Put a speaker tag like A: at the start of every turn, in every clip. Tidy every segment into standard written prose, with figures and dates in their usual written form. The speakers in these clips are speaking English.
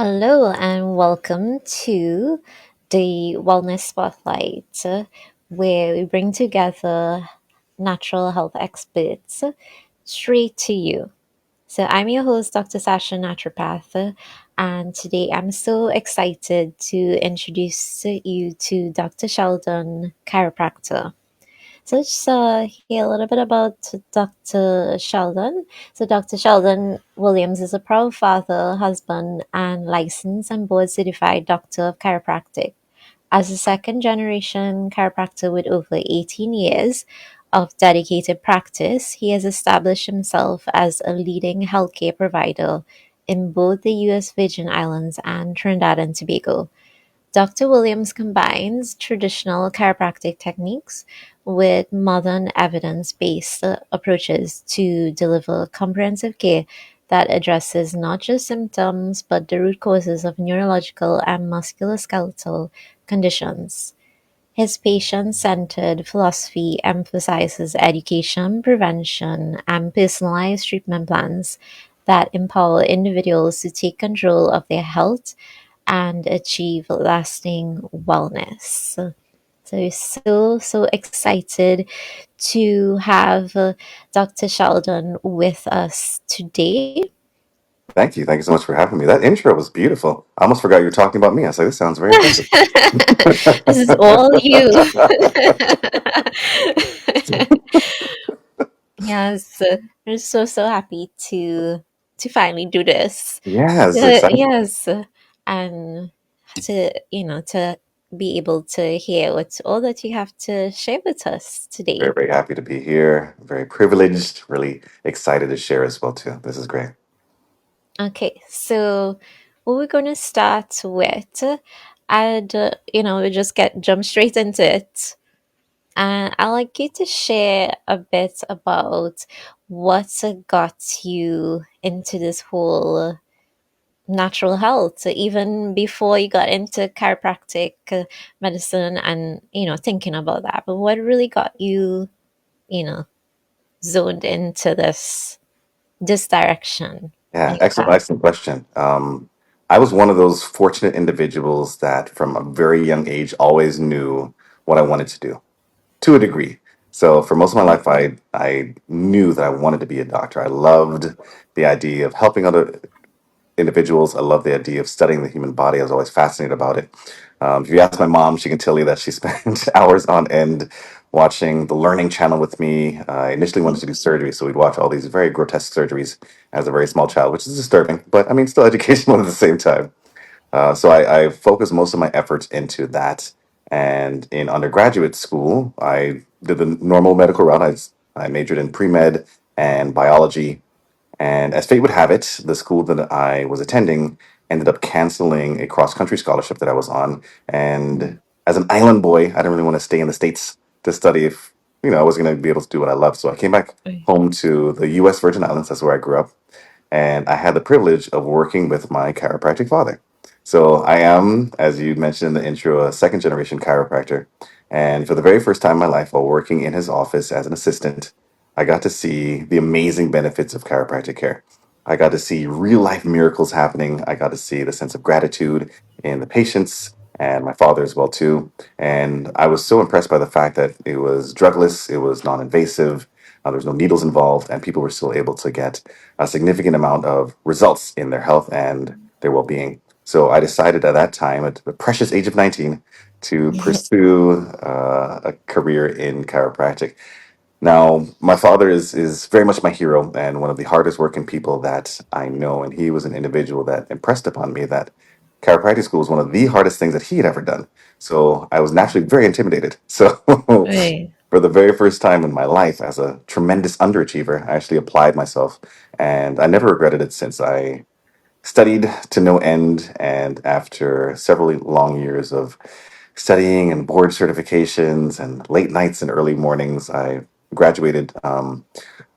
A: Hello and welcome to the Wellness Spotlight, where we bring together natural health experts straight to you. So, I'm your host, Dr. Sasha Naturopath, and today I'm so excited to introduce you to Dr. Sheldon, Chiropractor. So let's hear a little bit about Dr. Sheldon. So Dr. Sheldon Williams is a proud father, husband, and licensed and board certified doctor of chiropractic. As a second generation chiropractor with over 18 years of dedicated practice, he has established himself as a leading healthcare provider in both the US Virgin Islands and Trinidad and Tobago. Doctor Williams combines traditional chiropractic techniques with modern evidence based approaches to deliver comprehensive care that addresses not just symptoms but the root causes of neurological and musculoskeletal conditions. His patient centered philosophy emphasizes education, prevention, and personalized treatment plans that empower individuals to take control of their health and achieve lasting wellness. So, so excited to have Dr. Sheldon with us today.
B: Thank you. Thank you so much for having me. That intro was beautiful. I almost forgot you were talking about me. I was like, this sounds very impressive.
A: This is all you. Yes, I'm so happy to finally do this.
B: Yes, exciting.
A: Yes, and to be able to hear what's all that you have to share with us
B: Very,
A: today.
B: very happy to be here. Very privileged. Really excited to share as well too. This is great.
A: Okay, so what we're going to start with, and we just get jump straight into it. And I'd like you to share a bit about what got you into this whole natural health, even before you got into chiropractic medicine and, thinking about that. But what really got you, you know, zoned into this direction in
B: Yeah,
A: your
B: excellent,
A: path?
B: excellent question. I was one of those fortunate individuals that from a very young age always knew what I wanted to do to a degree. So for most of my life, I knew that I wanted to be a doctor. I loved the idea of helping other individuals. I love the idea of studying the human body. I was always fascinated about it. If you ask my mom, she can tell you that she spent hours on end watching the Learning Channel with me. I initially wanted to do surgery, so we'd watch all these very grotesque surgeries as a very small child, which is disturbing, but I mean, still educational at the same time. So I focused most of my efforts into that. And in undergraduate school, I did the normal medical route. I majored in pre med and biology, and as fate would have it, the school that I was attending ended up canceling a cross country scholarship that I was on. And as an island boy, I didn't really want to stay in the States to study if, I was going to be able to do what I loved. So I came back
A: Right.
B: home to the US Virgin Islands. That's where I grew up. And I had the privilege of working with my chiropractic father. So I am, as you mentioned in the intro, a second generation chiropractor. And for the very first time in my life, while working in his office as an assistant, I got to see the amazing benefits of chiropractic care. I got to see real life miracles happening. I got to see the sense of gratitude in the patients and my father as well too. And I was so impressed by the fact that it was drugless, it was non-invasive, there was no needles involved, and people were still able to get a significant amount of results in their health and their well-being. So I decided at that time, at the precious age of 19, to pursue a career in chiropractic. Now, my father is very much my hero and one of the hardest working people that I know. And he was an individual that impressed upon me that chiropractic school was one of the hardest things that he had ever done. So I was naturally very intimidated. So
A: Right.
B: for the very first time in my life, as a tremendous underachiever, I actually applied myself, and I never regretted it since. I studied to no end, and after several long years of studying and board certifications and late nights and early mornings, I graduated on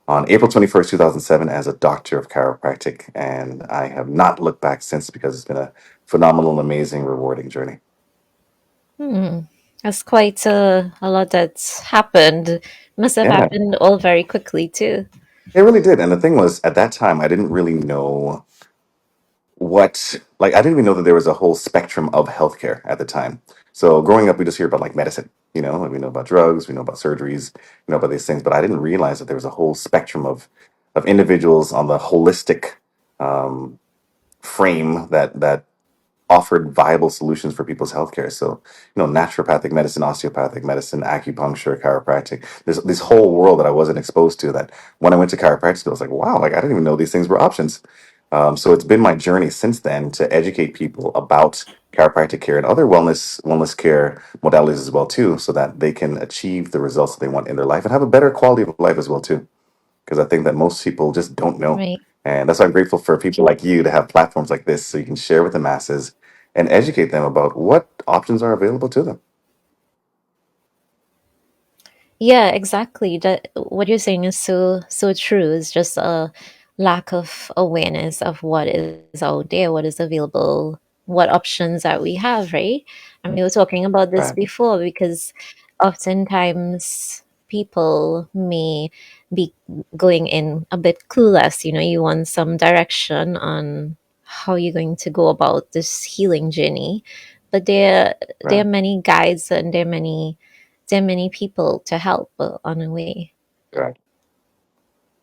B: April 21st, 2007, as a doctor of chiropractic, and I have not looked back since because it's been a phenomenal, amazing, rewarding journey.
A: Hmm. That's quite a lot that's happened. Must have
B: Yeah,
A: happened all very quickly too.
B: it really did. And the thing was, at that time, I didn't really know what like I didn't even know that there was a whole spectrum of healthcare at the time. So growing up, we just hear about like medicine, like we know about drugs, we know about surgeries, we know about these things, but I didn't realize that there was a whole spectrum of individuals on the holistic um, frame that offered viable solutions for people's healthcare. So, naturopathic medicine, osteopathic medicine, acupuncture, chiropractic. There's this whole world that I wasn't exposed to. That when I went to chiropractic, I was like, wow, like I didn't even know these things were options. So it's been my journey since then to educate people about chiropractic care and other wellness care modalities as well too, so that they can achieve the results that they want in their life and have a better quality of life as well too, because I think that most people just don't know.
A: Right.
B: And that's why I'm grateful for people like you to have platforms like this so you can share with the masses and educate them about what options are available to them.
A: Yeah, exactly. That what you're saying is so true. It's just a lack of awareness of what is out there, what is available, what options that we have, right? And we were talking about this
B: Right.
A: before because oftentimes people may be going in a bit clueless. You want some direction on how you're going to go about this healing journey, but there are
B: Right.
A: many guides and there are many people to help on a way.
B: Right.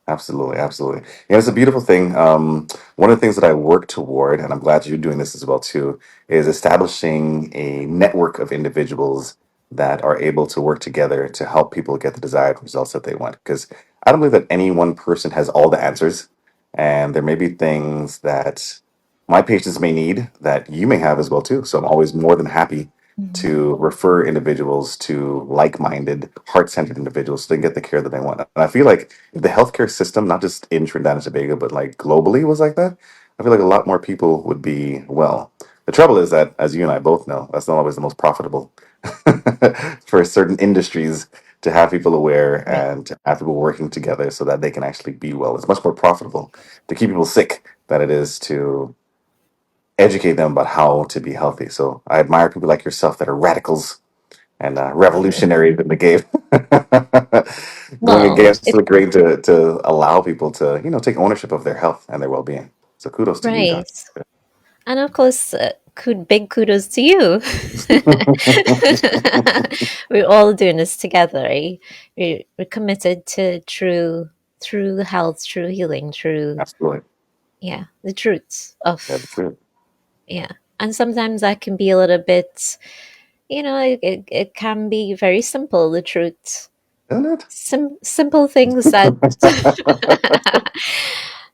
B: Absolutely, absolutely. Yeah, it's a beautiful thing. One of the things that I work toward, and I'm glad you're doing this as well too, is establishing a network of individuals that are able to work together to help people get the desired results that they want. Because I don't believe that any one person has all the answers, and there may be things that my patients may need that you may have as well too. So I'm always more than happy
A: Mhm.
B: to refer individuals to like-minded, heart-centered individuals so they can get the care that they want. And I feel like if the healthcare system, not just in Trinidad and Tobago, but like globally was like that, I feel like a lot more people would be well. The trouble is that, as you and I both know, that's not always the most profitable for certain industries to have people aware
A: Right.
B: and to have people working together so that they can actually be well. It's much more profitable to keep people sick than it is to educate them about how to be healthy. So I admire people like yourself that are radicals and revolutionaries in the game, going
A: Well,
B: against the grain to allow people to take ownership of their health and their well being. So kudos to you, Doc.
A: right. And of course, big kudos to you. We're all doing this together, right? We're committed to true health, true healing, true,
B: Absolutely,
A: yeah, the truths
B: yeah, that's
A: of,
B: it,
A: yeah. And sometimes that can be a little bit, it can be very simple, the truth.
B: isn't
A: Simple things that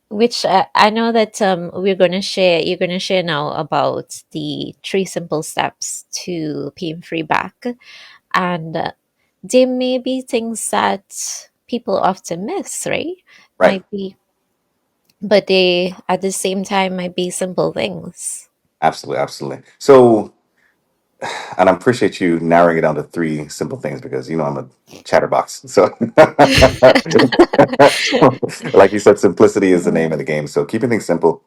A: which I know that we're going to share. You're going to share now about the three simple steps to pain-free back, and there may be things that people often miss, right?
B: right?
A: Might be, but they at the same time might be simple things.
B: Absolutely, absolutely. So, and I appreciate you narrowing it down to three simple things because I'm a chatterbox. So, like you said, simplicity is the name of the game. So, keeping things simple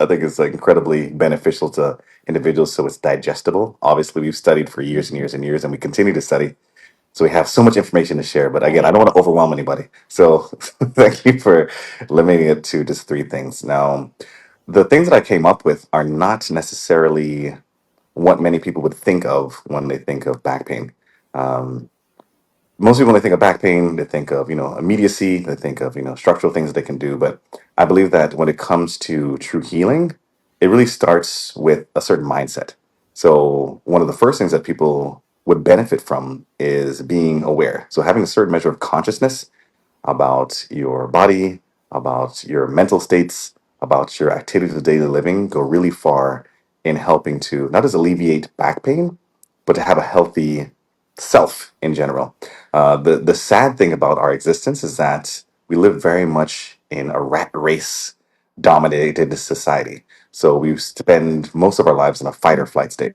B: I think it's like incredibly beneficial to individuals so it's digestible. Obviously, we've studied for years and years and years, and we continue to study. So we have so much information to share. But again, I
A: Right.
B: don't want to overwhelm anybody. So thank you for limiting it to just three things. Now, the things that I came up with are not necessarily what many people would think of when they think of back pain. Um, Most people, when they think of back pain, they think of immediacy, they think of structural things that they can do. But I believe that when it comes to true healing, it really starts with a certain mindset. So one of the first things that people would benefit from is being aware, so having a certain measure of consciousness about your body, about your mental states, about your activities of daily living go really far in helping to not just alleviate back pain, but to have a healthy self in general. The sad thing about our existence is that we live very much in a rat race dominated society. So we spend most of our lives in a fight or flight state.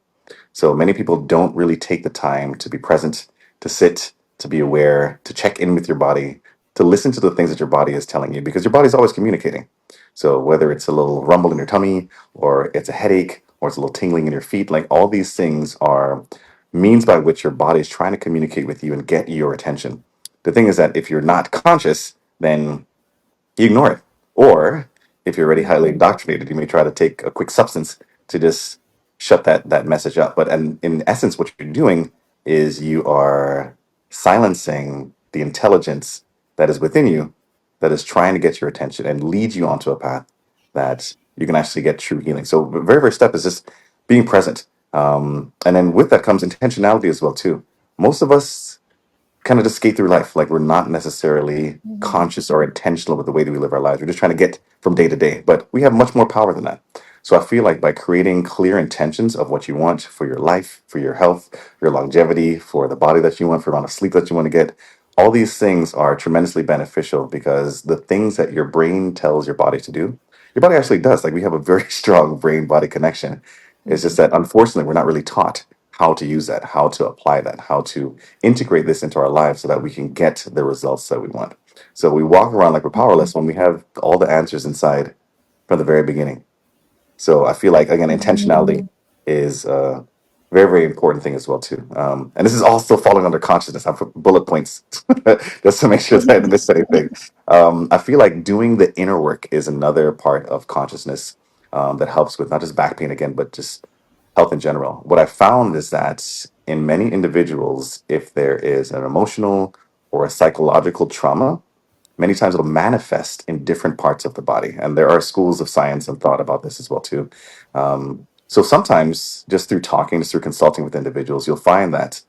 B: So many people don't really take the time to be present, to sit, to be aware, to check in with your body, to listen to the things that your body is telling you because your body's always communicating. So whether it's a little rumble in your tummy or it's a headache or it's a little tingling in your feet, like all these things are means by which your body is trying to communicate with you and get your attention. The thing is that if you're not conscious, then you ignore it. Or If you're already highly indoctrinated, you may try to take a quick substance to just shut that message up. But and in essence, what you're doing is you are silencing the intelligence that is within you that is trying to get your attention and lead you onto a path that you can actually get true healing. So the very first step is just being present. And then with that comes intentionality as well too. Most of us kind of just skate through life. Like we're not necessarily
A: Mhm.
B: conscious or intentional with the way that we live our lives. We're just trying to get from day to day, but we have much more power than that. So I feel like by creating clear intentions of what you want for your life, for your health, your longevity, for the body that you want, for the amount of sleep that you want to get, all these things are tremendously beneficial because the things that your brain tells your body to do, your body actually does. Like we have a very strong brain body connection. It's just
A: Mhm.
B: that unfortunately we're not really taught how to use that, how to apply that, how to integrate this into our lives so that we can get the results that we want. So we walk around like we're powerless when we have all the answers inside from the very beginning. So I feel like again, intentionality
A: Mhm.
B: is a very, very important thing as well too. And this is all still falling under consciousness. I put bullet points just to make sure that I didn't miss anything. I feel like doing the inner work is another part of consciousness that helps with not just back pain again, but just health in general. What I found is that in many individuals, if there is an emotional or a psychological trauma, many times it'll manifest in different parts of the body. And there are schools of science and thought about this as well too. So sometimes just through talking, just through consulting with individuals, you'll find that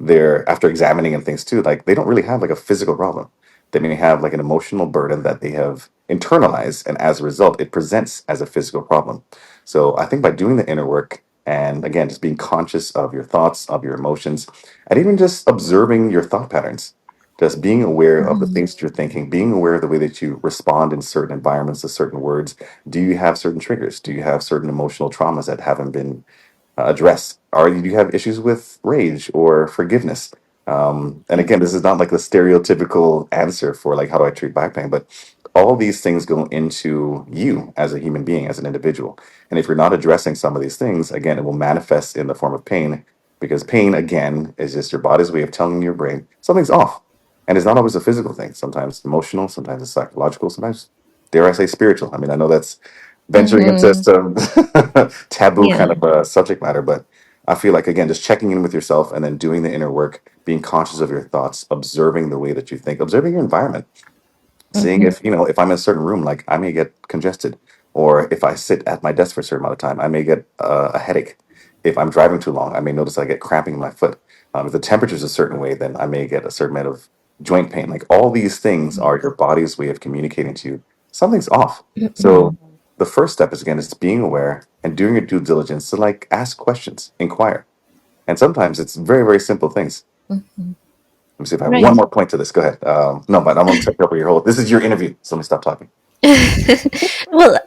B: they're after examining and things too, like they don't really have like a physical problem. They may have like an emotional burden that they have internalized, and as a result, it presents as a physical problem. So I think by doing the inner work and again, just being conscious of your thoughts, of your emotions, and even just observing your thought patterns, just being aware of the
A: Mhm.
B: things that you're thinking, being aware of the way that you respond in certain environments to certain words. Do you have certain triggers? Do you have certain emotional traumas that haven't been addressed? Or do you have issues with rage or forgiveness? And again, this is not like the stereotypical answer for like how do I treat back pain, but all these things go into you as a human being, as an individual. And if you're not addressing some of these things, again, it will manifest in the form of pain because pain, again, is just your body's way of telling your brain something's off. And it's not always a physical thing. Sometimes it's emotional, sometimes it's psychological, sometimes, dare I say, spiritual. I mean, I know that's venturing into
A: Mhm.
B: some taboo kind
A: Yeah.
B: of subject matter, but I feel like, again, just checking in with yourself and then doing the inner work, being conscious of your thoughts, observing the way that you think, observing your environment, seeing
A: Mhm.
B: if if I'm in a certain room, like I may get congested, or if I sit at my desk for a certain amount of time, I may get a headache. If I'm driving too long, I may notice I get cramping in my foot. If the temperature is a certain way, then I may get a certain amount of joint pain. Like all these things are your body's way of communicating to you something's off. So
A: Mhm.
B: the first step is again is being aware and doing your due diligence to like ask questions, inquire, and sometimes it's very very simple things.
A: Mhm.
B: Let me see if I have one
A: Right.
B: more point to this. Go ahead. No, but I'm going to take over your whole. This is your interview, so let me stop talking.
A: Well,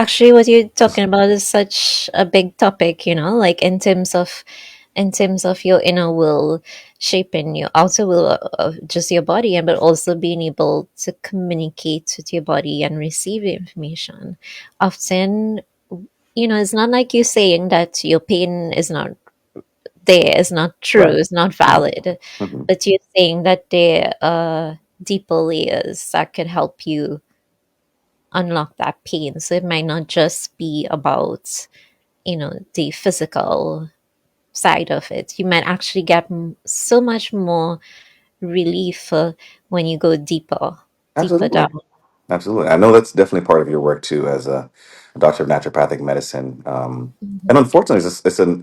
A: actually, what you're talking about is such a big topic, like in terms of your inner will shaping your outer will of just your body, and but also being able to communicate with your body and receive the information. Often, it's not like you saying that your pain is not there, is not true,
B: Right.
A: is not
B: Mhm.
A: valid,
B: Mhm.
A: but you're saying that there are deeper layers that could help you unlock that pain. So it might not just be about, the physical side of it. You might actually get so much more relief when you go deeper
B: Absolutely.
A: down.
B: Absolutely. I know that's definitely part of your work too, as a doctor of naturopathic medicine. And unfortunately,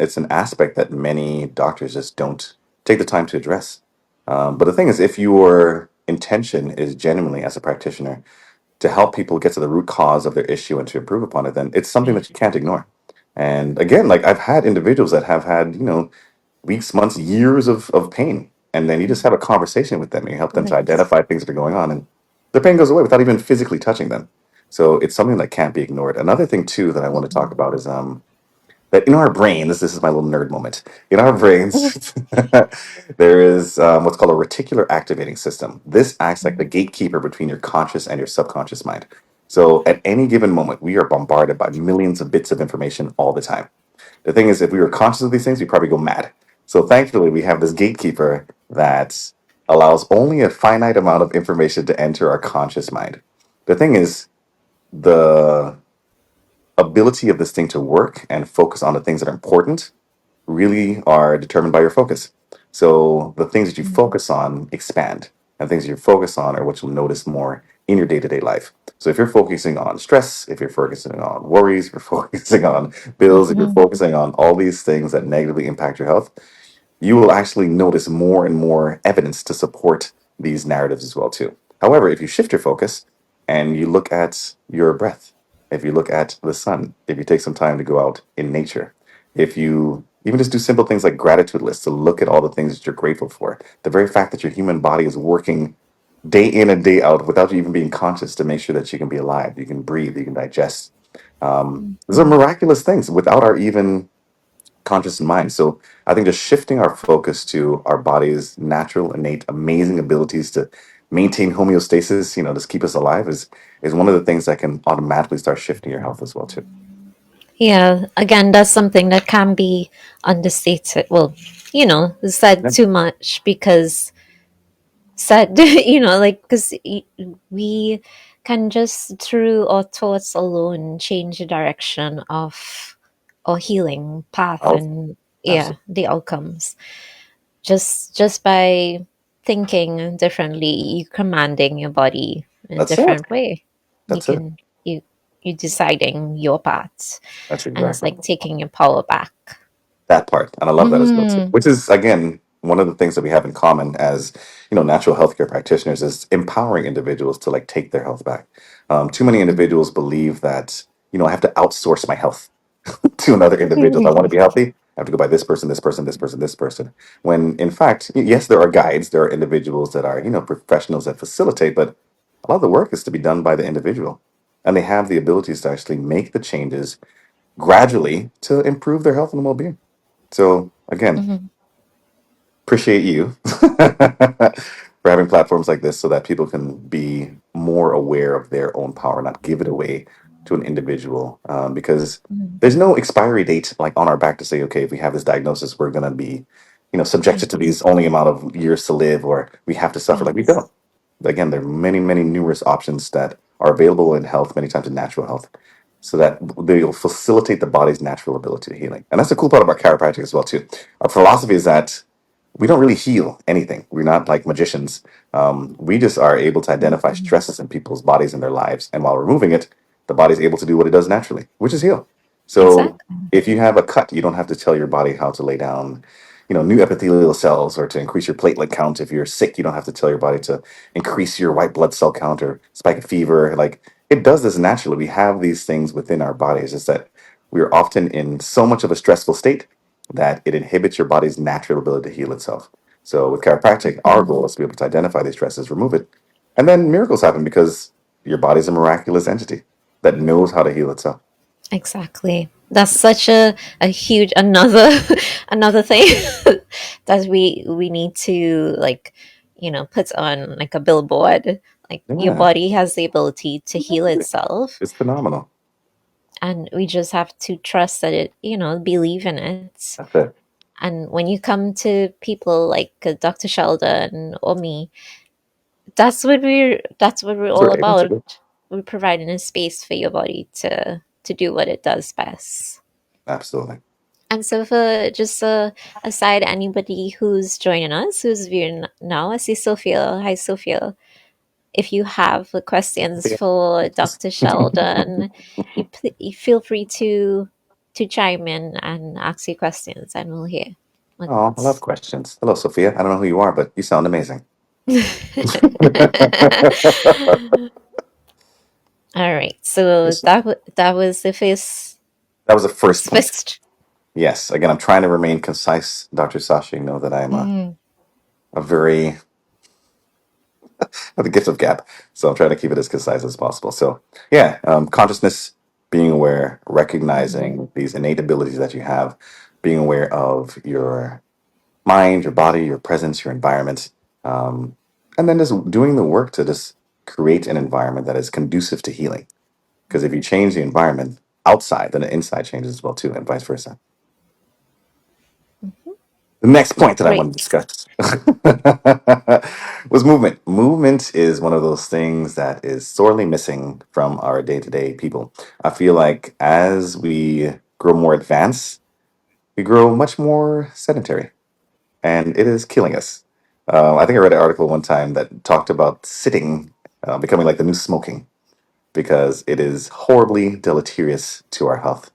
B: it's an aspect that many doctors just don't take the time to address. But the thing is, if your intention is genuinely, as a practitioner, to help people get to the root cause of their issue and to improve upon it, then it's something that you can't ignore. And again, like I've had individuals that have had, weeks, months, years of pain. And then you just have a conversation with them. You help them to
A: Right.
B: identify things that are going on, and their pain goes away without even physically touching them. So it's something that can't be ignored. Another thing too that I want to talk about is that in our brains, this is my little nerd moment. In our brains, there is what's called a reticular activating system. This acts like the gatekeeper between your conscious and your subconscious mind. So at any given moment, we are bombarded by millions of bits of information all the time. The thing is, if we were conscious of these things, we'd probably go mad. So thankfully, we have this gatekeeper that allows only a finite amount of information to enter our conscious mind. The thing is, the ability of this thing to work and focus on the things that are important really are determined by your focus. So the things that you
A: Mhm.
B: focus on expand, and things you focus on are what you'll notice more in your day to day life. So if you're focusing on stress, if you're focusing on worries, if you're focusing on bills, if you're
A: Mhm.
B: focusing on all these things that negatively impact your health, you will actually notice more and more evidence to support these narratives as well too. However, if you shift your focus and you look at your breath, if you look at the sun, if you take some time to go out in nature, if you even just do simple things like gratitude lists to look at all the things that you're grateful for, the very fact that your human body is working day in and day out without you even being conscious to make sure that you can be alive, you can breathe, you can digest. These are
A: Mhm.
B: miraculous things without our even conscious mind. So I think just shifting our focus to our body's natural, innate, amazing abilities to maintain homeostasis, just keep us alive is one of the things that can automatically start shifting your health as well too.
A: Yeah, again, that's something that can be understated. Well, said
B: Yeah.
A: too much because said, like, because we can just through our thoughts alone change the direction of our healing path
B: Oh,
A: and yeah,
B: absolutely.
A: the outcomes. Just by thinking differently, you commanding your body in a
B: That's it.
A: different way. You
B: That's it.
A: can you deciding your path,
B: That's
A: and it's
B: exactly
A: like taking your power back.
B: that part. And I love that as well too.
A: Hmm.
B: Which is again one of the things that we have in common as natural healthcare practitioners is empowering individuals to like take their health back. Too many individuals believe that I have to outsource my health to another individual. If I want to be healthy, I have to go by this person, this person, this person, this person. When in fact, yes, there are guides, there are individuals that are, professionals that facilitate, but a lot of the work is to be done by the individual. And they have the abilities to actually make the changes gradually to improve their health and well-being. So again,
A: Hmm.
B: appreciate you for having platforms like this so that people can be more aware of their own power, not give it away to an individual. Because there's no expiry date like on our back to say, okay, if we have this diagnosis, we're going to be, subjected to these only amount of years to live, or we have to suffer. Like we
A: Yes,
B: don't. Again, there are many, many numerous options that are available in health, many times in natural health, so that they'll facilitate the body's natural ability to healing. And that's the cool part about chiropractic as well, too. Our philosophy is that we don't really heal anything. We're not like magicians. We just are able to identify stresses in people's bodies and their lives. And while removing it, the body's able to do what it does naturally, which is heal. So
A: exactly.
B: if you have a cut, you don't have to tell your body how to lay down, new epithelial cells or to increase your platelet count. If you're sick, you don't have to tell your body to increase your white blood cell count or spike a fever. Like it does this naturally. We have these things within our bodies. It's that we're often in so much of a stressful state that it inhibits your body's natural ability to heal itself. So with chiropractic, our
A: Mhm.
B: goal is to be able to identify these stresses, remove it, and then miracles happen because your body's a miraculous entity that knows how to heal itself.
A: Exactly. That's such a huge another another thing that we need to like put on like a billboard. Like your
B: Yeah,
A: body has the ability to heal itself,
B: it's phenomenal.
A: and we just have to trust that it, believe in it.
B: That's it.
A: And when you come to people like Dr. Sheldon or me, that's what we're
B: That's
A: all
B: what we're able to
A: about.
B: do.
A: We're providing a space for your body to do what it does best.
B: Absolutely.
A: And so, for just aside, anybody who's joining us, who's viewing now, I see Sophia. Hi, Sophia. If you have questions
B: Yeah.
A: for Dr. Sheldon, you feel free to chime in and ask your questions, and we'll hear what.
B: Oh, I love questions. Hello, Sophia. I don't know who you are, but you sound amazing.
A: All right, so
B: Yes.
A: that was the first
B: That was the first point.
A: first.
B: Yes. Again, I'm trying to remain concise, Dr. Sasha. You know that I'm
A: Mhm.
B: a very the gift of gap. So I'm trying to keep it as concise as possible. So yeah, consciousness, being aware,
A: Mhm.
B: recognizing these innate abilities that you have, being aware of your mind, your body, your presence, your environment, um, and then just doing the work to just create an environment that is conducive to healing. Because if you change the environment outside, then the inside changes as well too, and vice versa.
A: Mhm.
B: The next point that I want to
A: Great.
B: discuss. Was movement. Movement is one of those things that is sorely missing from our day to day people. I feel like as we grow more advanced, we grow much more sedentary, and it is killing us. I think I read an article one time that talked about sitting becoming like the new smoking because it is horribly deleterious to our health.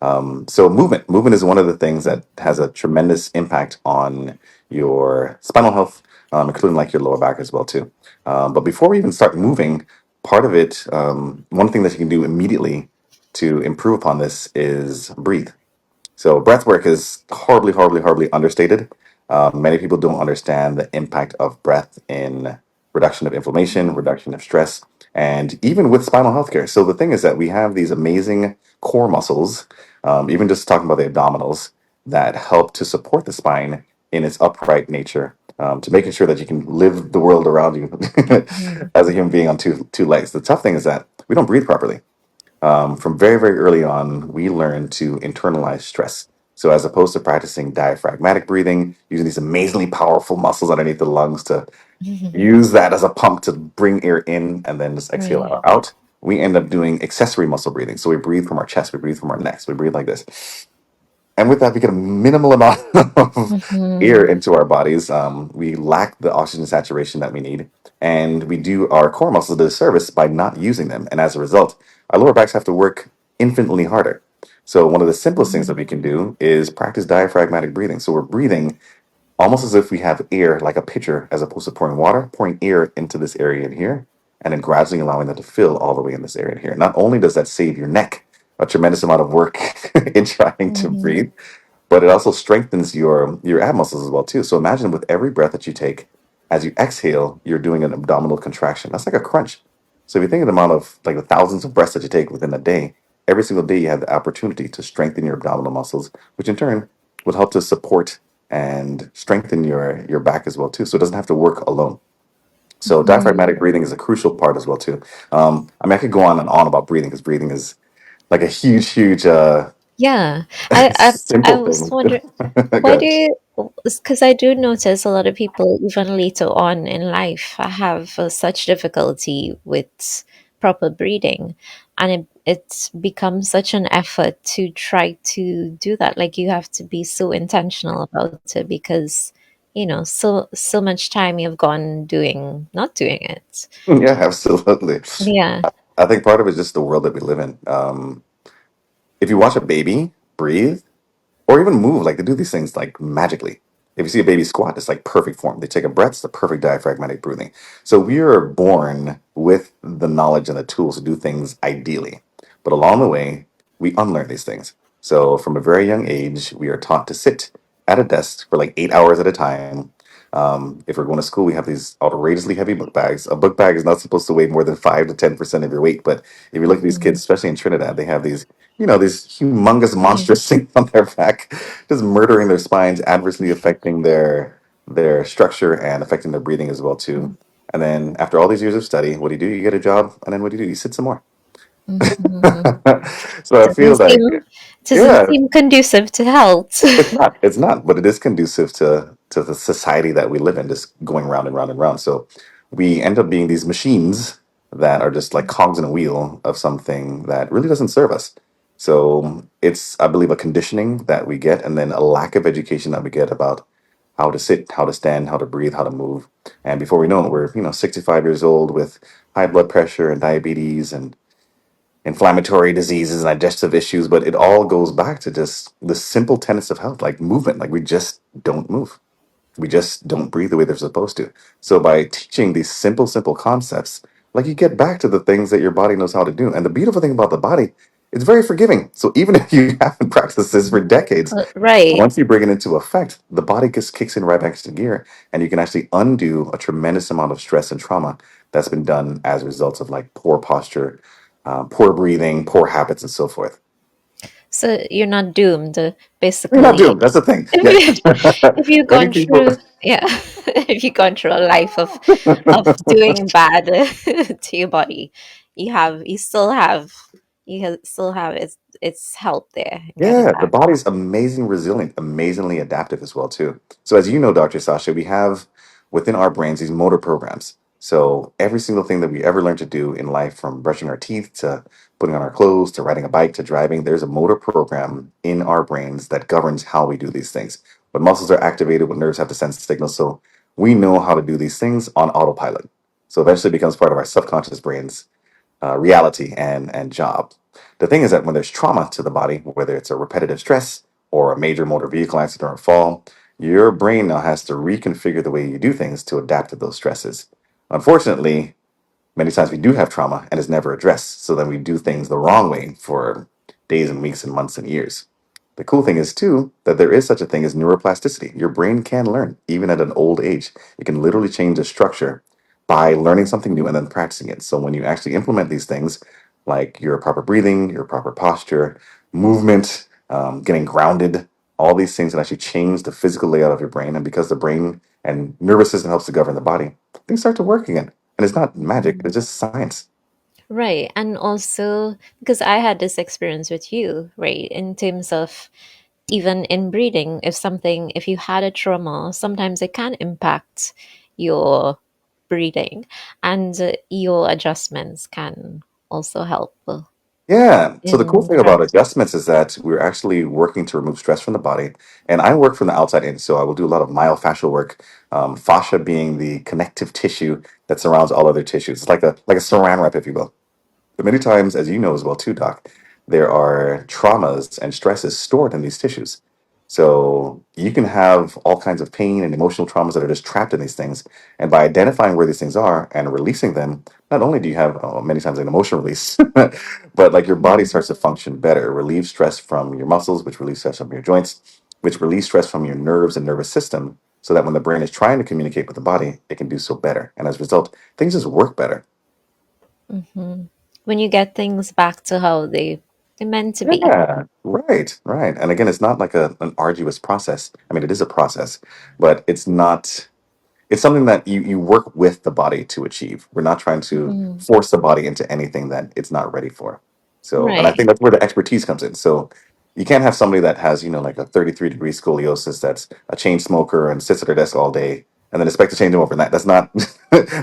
B: So movement is one of the things that has a tremendous impact on your spinal health, including like your lower back as well too. But before we even start moving, part of it, one thing that you can do immediately to improve upon this is breathe. So breath work is horribly understated. Many people don't understand the impact of breath in reduction of inflammation, reduction of stress, and even with spinal health care. So the thing is that we have these amazing core muscles, even just talking about the abdominals, that help to support the spine in its upright nature, to making sure that you can live the world around you
A: Mhm.
B: as a human being on two legs. The tough thing is that we don't breathe properly. From very early on, we learn to internalize stress. So, as opposed to practicing diaphragmatic breathing, using these amazingly powerful muscles underneath the lungs to use that as a pump to bring air in and then just exhale
A: Right.
B: out, we end up doing accessory muscle breathing. So, we breathe from our chest, we breathe from our necks, we breathe like this. And with that, we get a minimal amount of air
A: Mhm.
B: into our bodies. We lack the oxygen saturation that we need, and we do our core muscles a disservice by not using them. And as a result, our lower backs have to work infinitely harder. So, one of the simplest things that
A: Mhm.
B: we can do is practice diaphragmatic breathing. So, we're breathing almost as if we have air like a pitcher, as opposed to pouring water, pouring air into this area in here, and then gradually allowing that to fill all the way in this area in here. Not only does that save your neck a tremendous amount of work in trying to
A: Mhm.
B: breathe, but it also strengthens your ab muscles as well too. So imagine with every breath that you take, as you exhale, you're doing an abdominal contraction. That's like a crunch. So if you think of the amount of like the thousands of breaths that you take within a day, every single day you have the opportunity to strengthen your abdominal muscles, which in turn will help to support and strengthen your back as well too. So it doesn't have to work alone. So diaphragmatic
A: Mhm.
B: breathing is a crucial part as well too. I mean, I could go on and on about breathing because breathing is like a huge
A: Yeah, I
B: simple
A: was
B: thing.
A: wondering, why do
B: Good.
A: you, because I do notice a lot of people, even later on in life, have such difficulty with proper breathing, and it becomes such an effort to try to do that. Like you have to be so intentional about it because, so much time you've gone doing not doing it.
B: Yeah, absolutely.
A: Yeah.
B: I think part of it is just the world that we live in. If you watch a baby breathe, or even move. Like they do these things like magically. If you see a baby squat, it's like perfect form. They take a breath, it's the perfect diaphragmatic breathing. So we are born with the knowledge and the tools to do things ideally. But along the way, we unlearn these things. So from a very young age, we are taught to sit at a desk for like 8 hours at a time. If we're going to school, we have these outrageously heavy book bags. A book bag is not supposed to weigh more than 5 to 10% of your weight. But if you look at these kids,
A: Mhm.
B: especially in Trinidad, they have these humongous
A: Mhm.
B: monstrous things on their back, just murdering their spines, adversely affecting their structure and affecting their breathing as well too. And then after all these years of study, what do you do? You get a job, and then what do? You sit some more.
A: Mhm.
B: So I
A: Doesn't
B: feel like,
A: seem doesn't
B: yeah,
A: seem conducive to health.
B: it's not, but it is conducive to the society that we live in, just going round and round and round. So we end up being these machines that are just like cogs in a wheel of something that really doesn't serve us. So it's, I believe, a conditioning that we get, and then a lack of education that we get about how to sit, how to stand, how to breathe, how to move. And before we know it, we're 65 years old with high blood pressure and diabetes and inflammatory diseases and digestive issues, but it all goes back to just the simple tenets of health, like movement. Like we just don't move. We just don't breathe the way they're supposed to. So by teaching these simple concepts, like you get back to the things that your body knows how to do. And the beautiful thing about the body, it's very forgiving. So even if you haven't practiced this for decades,
A: Right.
B: once you bring it into effect, the body just kicks in right back into gear, and you can actually undo a tremendous amount of stress and trauma that's been done as a result of like poor posture, poor breathing, poor habits, and so forth.
A: So you're not doomed,
B: You're not
A: basically.
B: doomed. That's the thing.
A: If
B: Yeah.
A: you if you've
B: Many
A: gone
B: people.
A: through, yeah, if you've gone through a life of doing bad to your body, you still have its help there in getting
B: Yeah, the
A: back.
B: body's amazing resilient, amazingly adaptive as well too. So as you know, Dr. Sasha, we have within our brains these motor programs. So every single thing that we ever learn to do in life, from brushing our teeth to putting on our clothes to riding a bike to driving, there's a motor program in our brains that governs how we do these things. What muscles are activated, what nerves have to send signals. So we know how to do these things on autopilot. So eventually it becomes part of our subconscious brains reality and job. The thing is that when there's trauma to the body, whether it's a repetitive stress or a major motor vehicle accident or a fall, your brain now has to reconfigure the way you do things to adapt to those stresses. Unfortunately, many times we do have trauma and it's never addressed. So then we do things the wrong way for days and weeks and months and years. The cool thing is, too, that there is such a thing as neuroplasticity. Your brain can learn, even at an old age. It can literally change the structure by learning something new and then practicing it. So when you actually implement these things, like your proper breathing, your proper posture, movement, getting grounded, all these things that actually change the physical layout of your brain. And because the brain and nervous system helps to govern the body, things start to work again. And it's not magic, it's just science.
A: Right. And also, because I had this experience with you, right, in terms of even in breathing, if you had a trauma, sometimes it can impact your breathing, and your adjustments can also help
B: Yeah. So the cool
A: in
B: thing about
A: practice.
B: adjustments is that we're actually working to remove stress from the body. And I work from the outside in. So I will do a lot of myofascial work. Fascia being the connective tissue that surrounds all other tissues. It's like a saran wrap, if you will. But many times, as you know as well too, Doc, there are traumas and stresses stored in these tissues. So you can have all kinds of pain and emotional traumas that are just trapped in these things. And by identifying where these things are and releasing them, not only do you have many times an emotional release, but like your body
A: Mhm.
B: starts to function better, relieve stress from your muscles, which relieve stress from your joints, which relieve stress from your nerves and nervous system, so that when the brain is trying to communicate with the body, it can do so better. And as a result, things just work better.
A: Mhm. When you get things back to how they meant to be.
B: Yeah, right, right. And again, it's not like an arduous process. I mean, it is a process, but it's not, it's something that you work with the body to achieve. We're not trying to
A: Mhm.
B: force the body into anything that it's not ready for. So, and I
A: Right.
B: think that's where the expertise comes in. So you can't have somebody that has, like a 33-degree scoliosis that's a chain smoker and sits at their desk all day and then expect to change them overnight. That's not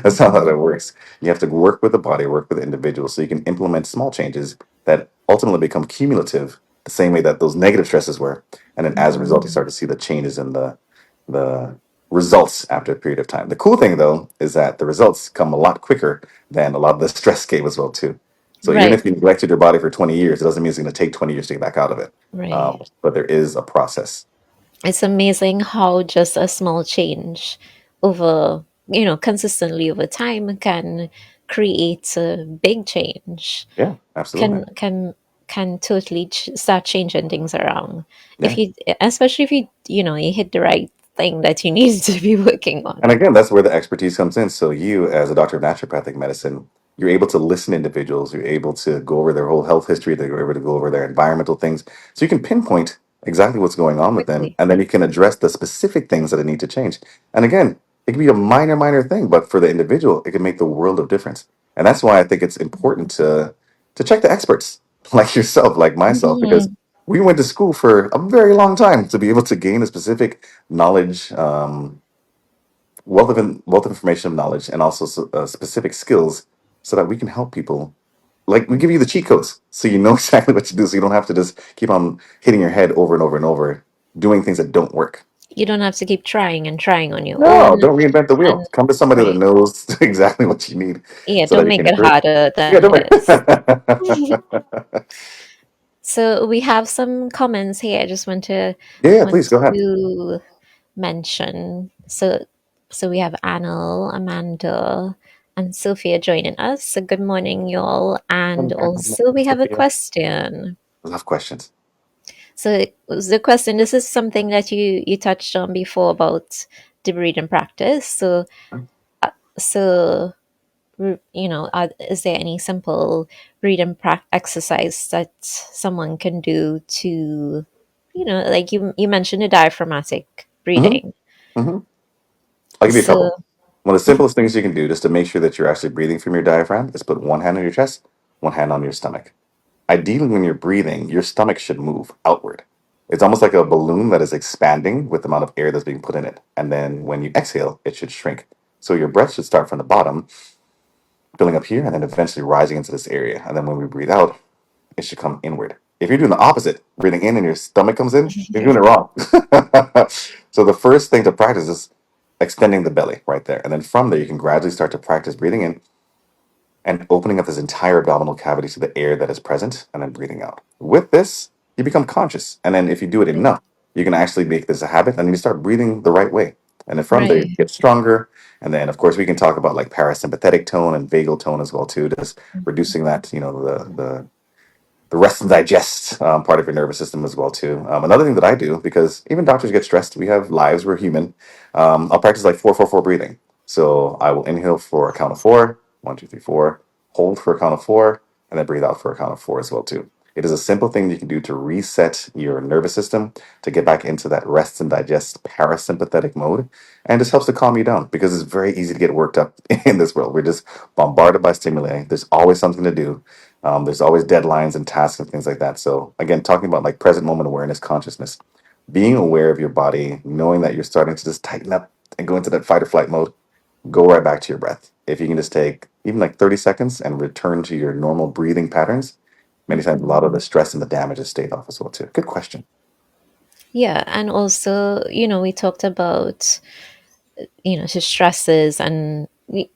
B: that's not how that
A: Mhm.
B: works. You have to work with the body, work with the individual so you can implement small changes that ultimately become cumulative the same way that those negative stresses were. And then as a result, you
A: Mhm.
B: start to see the changes in the results after a period of time. The cool thing though is that the results come a lot quicker than a lot of the stress came as well too. So even
A: Right.
B: if you neglected your body for 20 years, it doesn't mean it's going to take 20 years to get back out of it.
A: Right.
B: But there is a process.
A: It's amazing how just a small change over, consistently over time can create a big change.
B: Yeah, absolutely.
A: Can totally start changing things around. If
B: Yeah.
A: you, especially if you hit the right thing that you need to be working on.
B: And again, that's where the expertise comes in. So you, as a doctor of naturopathic medicine, you're able to listen to individuals. You're able to go over their whole health history. They're able to go over their environmental things. So you can pinpoint exactly what's going on with them,
A: Quickly.
B: and then you can address the specific things that need to change. And again, it can be a minor thing, but for the individual, it can make the world of difference. And that's why I think it's important to check the experts, like yourself, like myself, because
A: Mhm.
B: we went to school for a very long time to be able to gain a specific knowledge. Wealth of information of knowledge and also specific skills so that we can help people. Like we give you the cheat codes so you know exactly what to do, so you don't have to just keep on hitting your head over and over and over doing things that don't work.
A: You don't have to keep trying and trying on your own.
B: No, don't reinvent the wheel.
A: And
B: Come to somebody that
A: right.
B: knows exactly what you need
A: Yeah,
B: so that
A: don't
B: you
A: make
B: can
A: it
B: improve.
A: harder
B: Yeah,
A: than
B: don't
A: it is.
B: worry.
A: So we have some comments here. I just
B: Yeah,
A: want
B: please go ahead.
A: to mention. So we have Anil, Amanda, and Sophia joining us. So good morning, y'all. And also we have a
B: Sophia.
A: question.
B: I love questions.
A: So it was the question. This is something that you touched on before about the breathing practice. So is there any simple breathing exercise that someone can do to, like you mentioned the diaphragmatic
B: hmm
A: breathing.
B: hmm I'll give you a couple.
A: So,
B: One of the simplest things you can do just to make sure that you're actually breathing from your diaphragm is put one hand on your chest, one hand on your stomach. Ideally, when you're breathing, your stomach should move outward. It's almost like a balloon that is expanding with the amount of air that's being put in it. And then when you exhale, it should shrink. So your breath should start from the bottom, filling up here, and then eventually rising into this area. And then when we breathe out, it should come inward. If you're doing the opposite, breathing in and your stomach comes in, you're doing it wrong. So the first thing to practice is extending the belly right there. And then from there, you can gradually start to practice breathing in and opening up this entire abdominal cavity to the air that is present and then breathing out. With this, you become conscious. And then if you do it enough, you can actually make this a habit and then you start breathing the right way. And then from there, you
A: Right.
B: get stronger. And then, of course, we can talk about like parasympathetic tone and vagal tone as well, too, just reducing that, the rest and digest part of your nervous system as well too. Another thing that I do, because even doctors get stressed, we have lives, we're human. I'll practice like 4-4-4 breathing. So I will inhale for a count of four, 1, 2, 3, 4, hold for a count of four, and then breathe out for a count of four as well too. It is a simple thing you can do to reset your nervous system to get back into that rest and digest parasympathetic mode, and just helps to calm you down because it's very easy to get worked up in this world. We're just bombarded by stimuli. There's always something to do. There's always deadlines and tasks and things like that. So again, talking about like present moment awareness, consciousness, being aware of your body, knowing that you're starting to just tighten up and go into that fight or flight mode, go right back to your breath. If you can just take even like 30 seconds and return to your normal breathing patterns, many times a lot of the stress and the damage is stayed off as well too. Good question.
A: Yeah, and also, we talked about, his stresses, and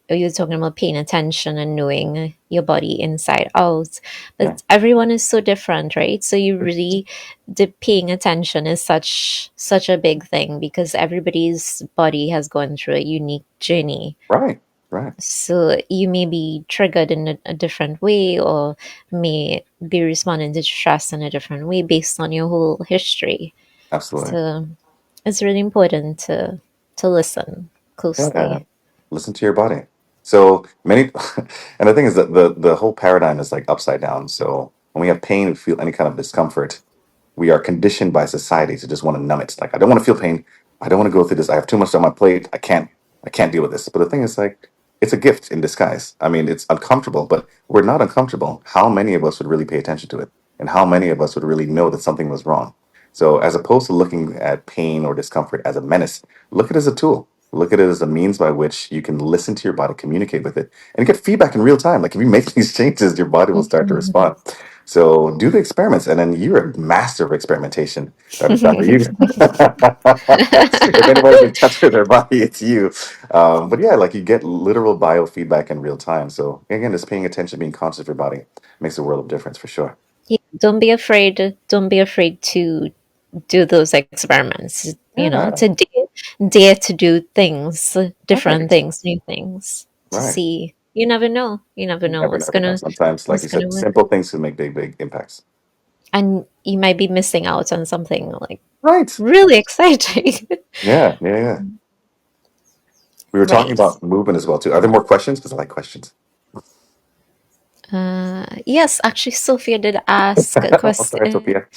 A: you're talking about paying attention and knowing your body inside out.
B: Yeah.
A: But everyone is so different, right? So you really, the paying attention is such a big thing because everybody's body has gone through a unique journey.
B: Right. Right.
A: So you may be triggered in a different way, or may be responding to stress in a different way based on your whole history.
B: Absolutely.
A: So it's really important to listen
B: Yeah.
A: closely.
B: Listen to your body. So many, and the thing is that the whole paradigm is like upside down. So when we have pain, we feel any kind of discomfort, we are conditioned by society to just want to numb it. Like I don't want to feel pain. I don't want to go through this. I have too much on my plate. I can't deal with this. But the thing is like it's a gift in disguise. I mean, it's uncomfortable, but we're not uncomfortable. How many of us would really pay attention to it? And how many of us would really know that something was wrong? So as opposed to looking at pain or discomfort as a menace, look at it as a tool. Look at it as a means by which you can listen to your body, communicate with it, and get feedback in real time. Like if you make these changes, your body will start to respond. So do the experiments, and then you're a master of experimentation, Dr. You. If anybody's in touch with their body, it's you. But yeah, like you get literal biofeedback in real time. So again, just paying attention, being conscious of your body makes a world of difference for sure.
A: Yeah, don't be afraid. Don't be afraid to do those experiments.
B: Yeah,
A: To dare to do things, different
B: right,
A: things, new things, to
B: right.
A: see. You never know. You never
B: You
A: know
B: never
A: what's
B: know. You know,
A: gonna
B: sometimes, like
A: what's
B: you
A: gonna
B: said,
A: work,
B: simple things can make big, big impacts.
A: and you might be missing out on something like
B: Right.
A: really exciting.
B: Yeah, yeah, yeah. We were talking
A: Right.
B: about movement as well too. Are there more questions? Because I like questions.
A: Yes, actually, Sophia did ask a
B: Oh, sorry,
A: question.
B: Sophia.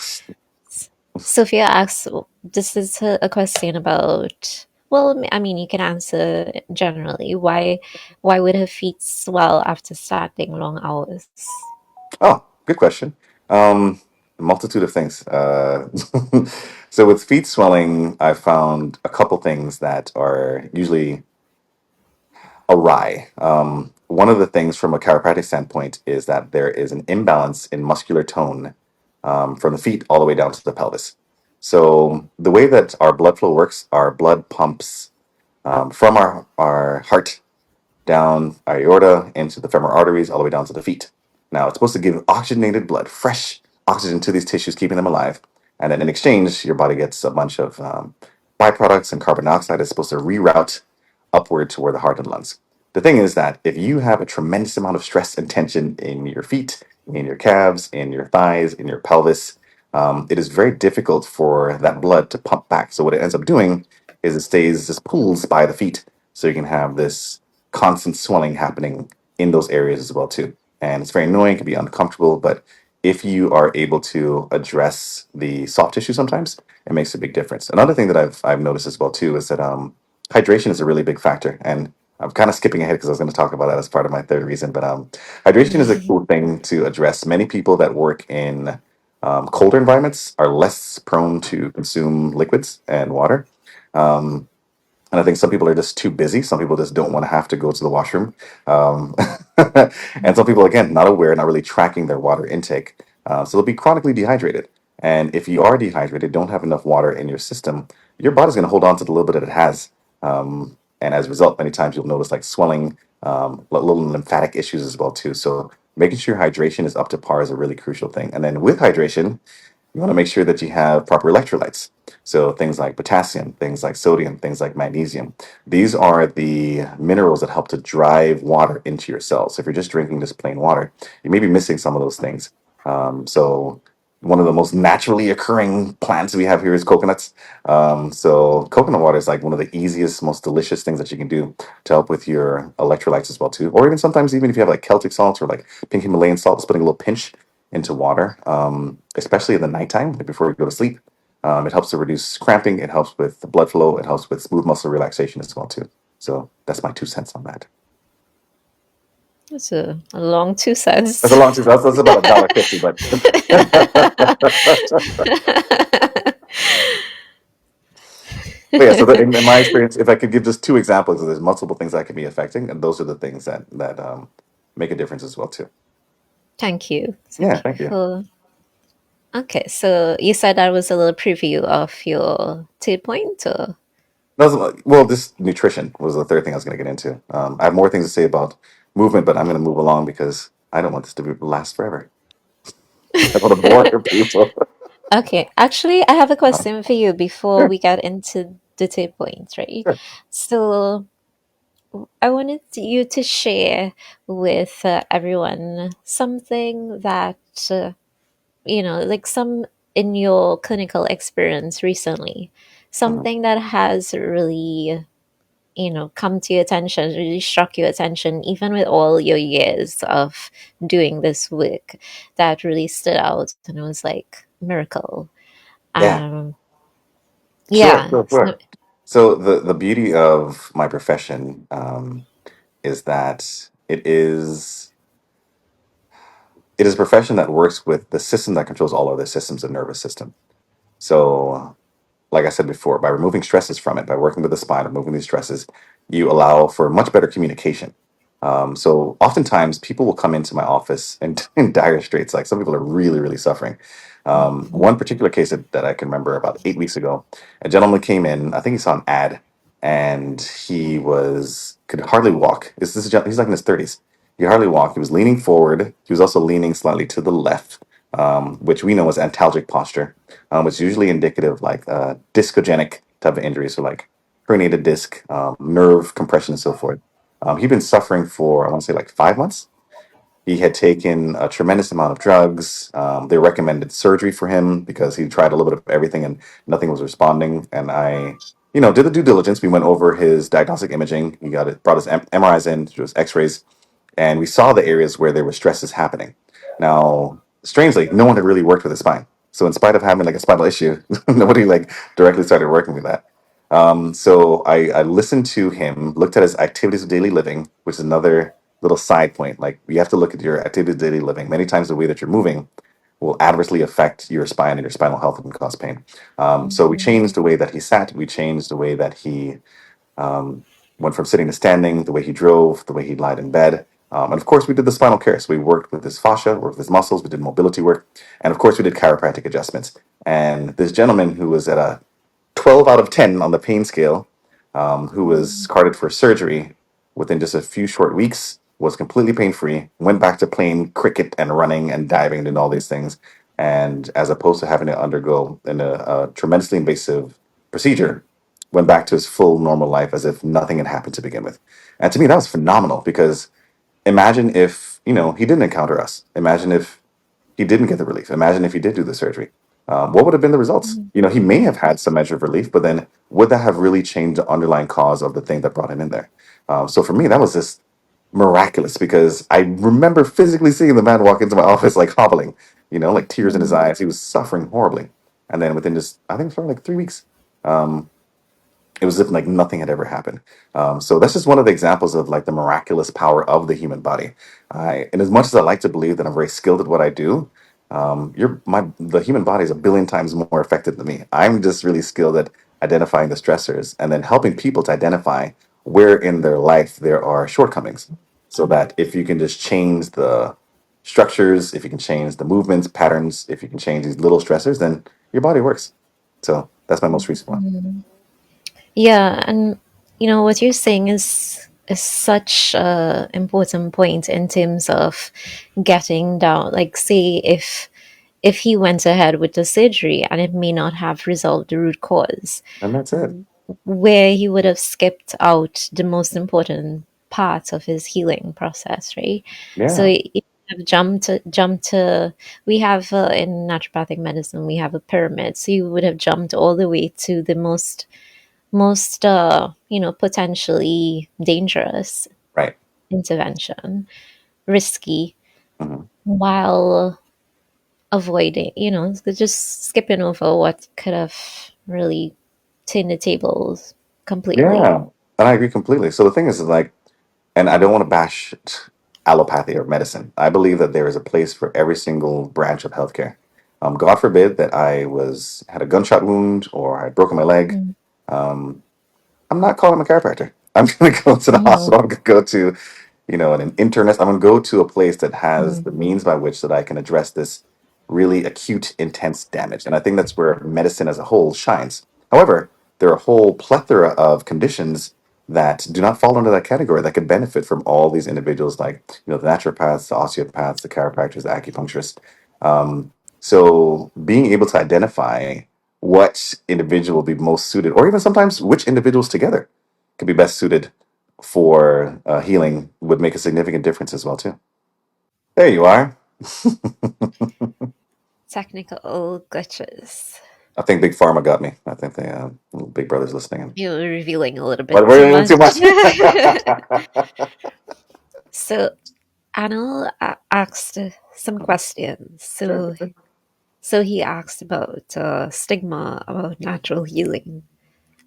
A: Sophia asks, this is a question about, well, I mean, you can answer generally. Why would her feet swell after starting long hours?
B: Oh, good question. A multitude of things. So with feet swelling, I found a couple things that are usually awry. One of the things from a chiropractic standpoint is that there is an imbalance in muscular tone from the feet all the way down to the pelvis. So the way that our blood flow works, our blood pumps from our heart down our aorta into the femoral arteries, all the way down to the feet. Now, it's supposed to give oxygenated blood, fresh oxygen to these tissues, keeping them alive. And then in exchange, your body gets a bunch of byproducts and carbon dioxide is supposed to reroute upward toward the heart and lungs. The thing is that if you have a tremendous amount of stress and tension in your feet, in your calves, in your thighs, in your pelvis, it is very difficult for that blood to pump back. So what it ends up doing is it stays just pools by the feet. So you can have this constant swelling happening in those areas as well too. And it's very annoying, it can be uncomfortable, but if you are able to address the soft tissue sometimes, it makes a big difference. Another thing that I've noticed as well too is that hydration is a really big factor. And I'm kind of skipping ahead because I was going to talk about that as part of my third reason. But hydration is a cool thing to address. Many people that work in Colder environments are less prone to consume liquids and water. Um, and I think some people are just too busy. Some people just don't want to have to go to the washroom. Um, and some people, again, not aware, not really tracking their water intake. So they'll be chronically dehydrated. And if you are dehydrated, don't have enough water in your system, your body's going to hold on to the little bit that it has. And as a result, many times you'll notice like swelling, little lymphatic issues as well too. So making sure hydration is up to par is a really crucial thing. And then with hydration, you want to make sure that you have proper electrolytes. So things like potassium, things like sodium, things like magnesium. These are the minerals that help to drive water into your cells. So if you're just drinking just plain water, you may be missing some of those things. So one of the most naturally occurring plants we have here is coconuts. So coconut water is like one of the easiest, most delicious things that you can do to help with your electrolytes as well too. Or even sometimes even if you have like Celtic salts or like pink Himalayan salt, just putting a little pinch into water, especially in the nighttime like before you go to sleep. It helps to reduce cramping. It helps with the blood flow. It helps with smooth muscle relaxation as well too. So that's my 2 cents on that.
A: That's a long two
B: That's a
A: cents.
B: long 2 cents. That's about $1.50, but but yeah. So in my experience, if I could give just two examples, there's multiple things that can be affecting, and those are the things that make a difference as well too.
A: Thank you.
B: Yeah,
A: Thank you
B: thank you.
A: for. Okay, so you said that was a little preview of your 2 point, or
B: Well, this nutrition was the third thing I was going to get into. I have more things to say about movement, but I'm going to move along because I don't want this to last forever. I want to bore people.
A: okay. Actually, I have a
B: Uh,
A: question for you before
B: sure,
A: we get into the 2 points, right?
B: sure.
A: So I wanted you to share with everyone something that like some in your clinical experience recently,
B: Mhm.
A: something that has really come to your attention, really struck your attention, even with all your years of doing this work, that really stood out and it was like miracle.
B: Yeah,
A: um
B: sure,
A: yeah,
B: sure,
A: so,
B: sure. So the beauty of my profession is that it is a profession that works with the system that controls all other systems of nervous system. So like I said before, by removing stresses from it, by working with the spine, removing these stresses, you allow for much better communication. So oftentimes people will come into my office in dire straits. Like some people are really, really suffering. One particular case that I can remember about 8 weeks ago, a gentleman came in. I think he saw an ad, and he was could hardly walk. He's like in his 30s. He hardly walk. He was leaning forward. He was also leaning slightly to the left, which we know as antalgic posture, which is usually indicative like discogenic type of injuries, so like herniated disc, nerve compression, and so forth. He'd been suffering for, I want to say, like 5 months. He had taken a tremendous amount of drugs. They recommended surgery for him because he tried a little bit of everything and nothing was responding. And I did the due diligence. We went over his diagnostic imaging. He got it, brought his MRIs in, his X-rays, and we saw the areas where there were stresses happening. Now, strangely, no one had really worked with his spine. So, in spite of having like a spinal issue, nobody like directly started working with that. So I listened to him, looked at his activities of daily living, which is another little side point. Like you have to look at your activities of daily living. Many times the way that you're moving will adversely affect your spine and your spinal health and cause pain. So we
A: Mhm.
B: changed the way that he sat. We changed the way that he um, went from sitting to standing, the way he drove, the way he lied in bed. And of course, we did the spinal care. So we worked with his fascia, worked with his muscles, we did mobility work. And of course, we did chiropractic adjustments. And this gentleman who was at a 12 out of 10 on the pain scale, who was
A: Mhm.
B: carted for surgery within just a few short weeks, was completely pain free, went back to playing cricket and running and diving and all these things. And as opposed to having to undergo a tremendously invasive procedure, went back to his full normal life as if nothing had happened to begin with. And to me, that was phenomenal because imagine if, he didn't encounter us. Imagine if he didn't get the relief. Imagine if he did do the surgery. What would have been the results? He may have had some measure of relief, but then would that have really changed the underlying cause of the thing that brought him in there? So for me, that was just miraculous because I remember physically seeing the man walk into my office like hobbling, like tears in his
A: Mhm.
B: eyes. He was suffering horribly. And then within just, I think it was probably like 3 weeks, um, it was as if like nothing had ever happened. So that's just one of the examples of like the miraculous power of the human body. And as much as I like to believe that I'm very skilled at what I do, The human body is a billion times more effective than me. I'm just really skilled at identifying the stressors and then helping people to identify where in their life there are shortcomings, so that if you can just change the structures, if you can change the movements patterns, if you can change these little stressors, then your body works. So that's my most recent one.
A: Mhm. Yeah, and what you're saying is such a important point in terms of getting down. Like, say if he went ahead with the surgery and it may not have resolved the root cause,
B: And that's it.
A: where he would have skipped out the most important part of his healing process, right? So
B: Yeah.
A: he have jumped to we have in naturopathic medicine we have a pyramid. So you would have jumped all the way to the most potentially dangerous
B: Right.
A: intervention, risky,
B: Mhm.
A: while avoiding, just skipping over what could have really turned the tables completely.
B: Yeah. And I agree completely. So the thing is like, and I don't want to bash allopathy or medicine. I believe that there is a place for every single branch of healthcare. God forbid that I was had a gunshot wound or I broken my leg.
A: Mm.
B: Um, I'm not calling a chiropractor. I'm going to go to the
A: Mhm.
B: hospital. I'm going to go to, an internist. I'm going to go to a place that has
A: Mm.
B: the means by which that I can address this really acute, intense damage. And I think that's where medicine as a whole shines. However, there are a whole plethora of conditions that do not fall under that category that could benefit from all these individuals, like the naturopaths, the osteopaths, the chiropractors, the acupuncturists. So being able to identify what individual will be most suited, or even sometimes which individuals together could be best suited for healing, would make a significant difference as well too. There you are.
A: Technical glitches.
B: I think Big Pharma got me. I think they Big Brother's listening. And,
A: You're revealing a little
B: but
A: bit too
B: we're too
A: much.
B: much.
A: So Anil asked some questions.
B: Sure.
A: So he asked about stigma about natural healing,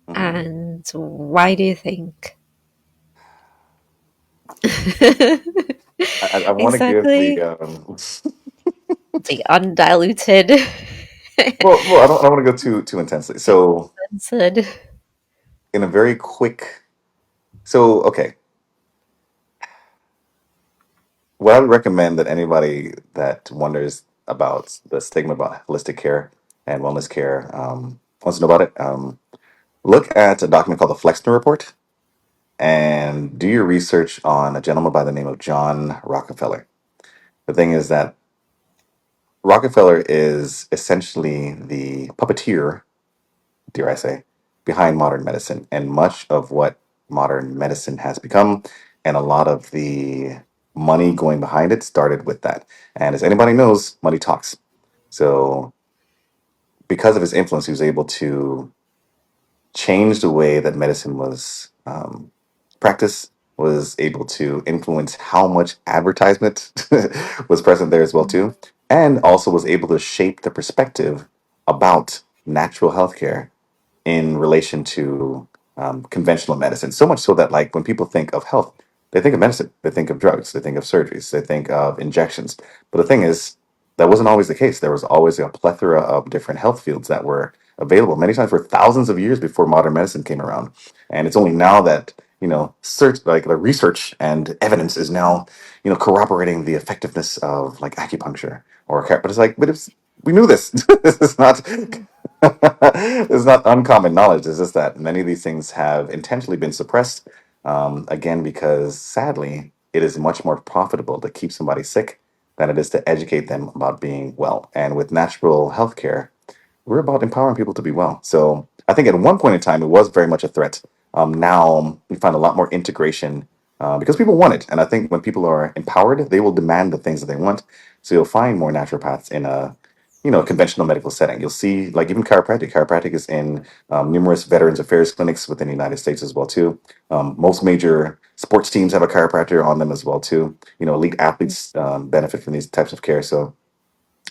B: Mhm.
A: and why do you think
B: I want to give
A: exactly
B: the
A: the undiluted
B: well, I don't want to go too intensely. So
A: uncensored?
B: in a very quick, so okay, what I would recommend that anybody that wonders about the stigma about holistic care and wellness care wants to know about it, look at a document called the Flexner Report and do your research on a gentleman by the name of John Rockefeller. The thing is that Rockefeller is essentially the puppeteer, dare I say, behind modern medicine and much of what modern medicine has become. And a lot of the money going behind it started with that. And as anybody knows, money talks. So, because of his influence, he was able to changed the way that medicine was practiced, was able to influence how much advertisement was present there as well too, and also was able to shape the perspective about natural healthcare in relation to conventional medicine. So much so that, like, when people think of health, they think of medicine, they think of drugs, they think of surgeries, they think of injections. But the thing is, that wasn't always the case. There was always a plethora of different health fields that were available many times for thousands of years before modern medicine came around. And it's only now that search like the research and evidence is now corroborating the effectiveness of like acupuncture or but it's like, but it's we knew this. This is not it's not uncommon knowledge. It's just that many of these things have intentionally been suppressed. Again, because sadly, it is much more profitable to keep somebody sick than it is to educate them about being well. And with natural healthcare, we're about empowering people to be well. So I think at one point in time, it was very much a threat. Now we find a lot more integration because people want it. And I think when people are empowered, they will demand the things that they want. So you'll find more naturopaths in a conventional medical setting. You'll see, like, even chiropractic. Chiropractic is in numerous Veterans Affairs clinics within the United States as well too. Most major sports teams have a chiropractor on them as well too. Elite athletes benefit from these types of care. So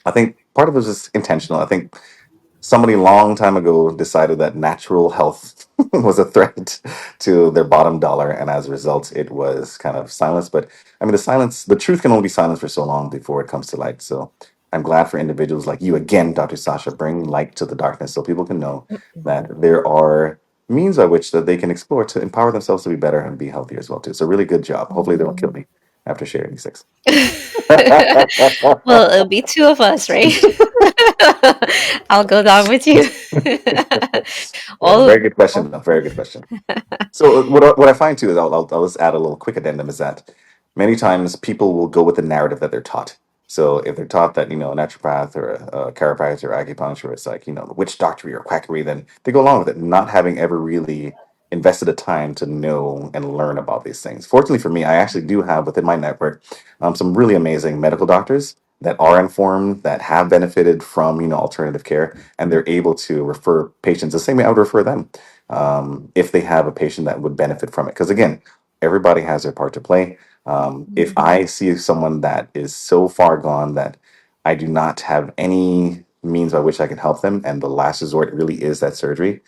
B: I think part of it is intentional. I think somebody long time ago decided that natural health was a threat to their bottom dollar, and as a result, it was kind of silenced. But I mean, the truth can only be silenced for so long before it comes to light. So I'm glad for individuals like you again, Dr. Sasha, bring light to the darkness so people can know
A: Mhm.
B: that there are means by which that they can explore to empower themselves to be better and be healthier as well too. So really good job. Hopefully they don't kill
A: Mhm.
B: me after sharing these things.
A: Well, it'll be two of us, right? I'll go down with you.
B: Yeah,
A: all,
B: very good question
A: all.
B: though. Very good question. So what I find too is I'll just add a little quick addendum is that many times people will go with the narrative that they're taught. So if they're taught that a naturopath or a chiropractor or acupuncture, it's like witch doctory or quackery, then they go along with it, not having ever really invested the time to know and learn about these things. Fortunately for me, I actually do have within my network some really amazing medical doctors that are informed, that have benefited from alternative care, and they're able to refer patients the same way I would refer them if they have a patient that would benefit from it. Because again, everybody has their part to play. If
A: Mhm.
B: I see someone that is so far gone that I do not have any means by which I can help them, and the last resort really is that surgery,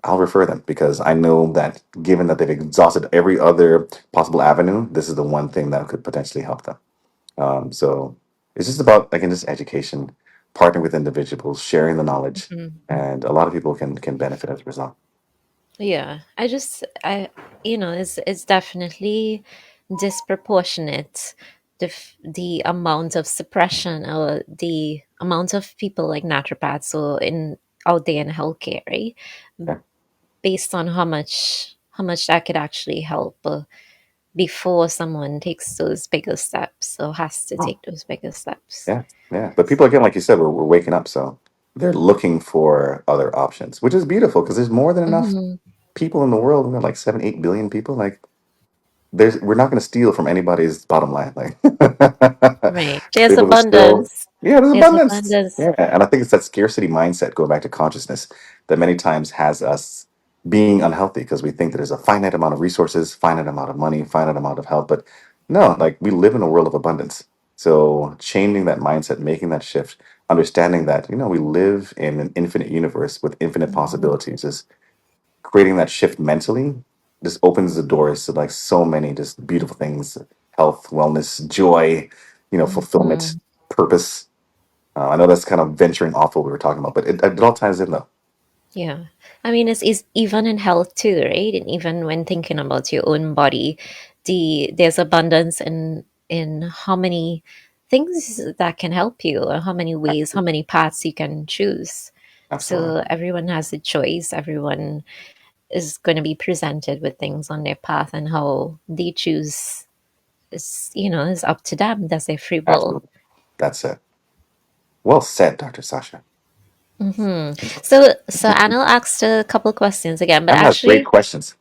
B: I'll refer them because I know that given that they've exhausted every other possible avenue, this is the one thing that could potentially help them. So it's just about, again, just education, partnering with individuals, sharing the knowledge,
A: Mhm.
B: and a lot of people can benefit as a result.
A: Yeah, it's definitely disproportionate the amount of suppression or the amount of people like naturopaths or in out there in healthcare, right?
B: Yeah.
A: Based on how much that could actually help before someone takes those bigger steps or has to
B: Oh,
A: take those bigger steps.
B: yeah, yeah. But people, again, like you said, we're waking up, so they're looking for other options, which is beautiful because there's more than enough
A: Hmm.
B: people in the world. We're like 7, 8 billion people. Like, we're not going to steal from anybody's bottom line. Like,
A: Right. There's
B: people are still,
A: abundance.
B: yeah, there's
A: There's
B: abundance.
A: abundance.
B: Yeah, and I think it's that scarcity mindset going back to consciousness that many times has us being unhealthy because we think that there's a finite amount of resources, finite amount of money, finite amount of health. But no, like we live in a world of abundance. So changing that mindset, making that shift, understanding that we live in an infinite universe with infinite
A: Mhm.
B: possibilities is creating that shift mentally just opens the doors to like so many just beautiful things: health, wellness, joy, fulfillment,
A: Mhm.
B: purpose. I know that's kind of venturing off what we were talking about, but it all ties in though.
A: Yeah. I mean, it's even in health too, right? And even when thinking about your own body, there's abundance in how many things that can help you, or how many ways, how many paths you can choose.
B: Absolutely.
A: So everyone has a choice. Everyone is going to be presented with things on their path, and how they choose is up to them. That's their free will.
B: Absolutely. That's it. Well said, Dr. Sasha.
A: Hmm. So Anil asked a couple questions again, but
B: And has great
A: actually,
B: questions.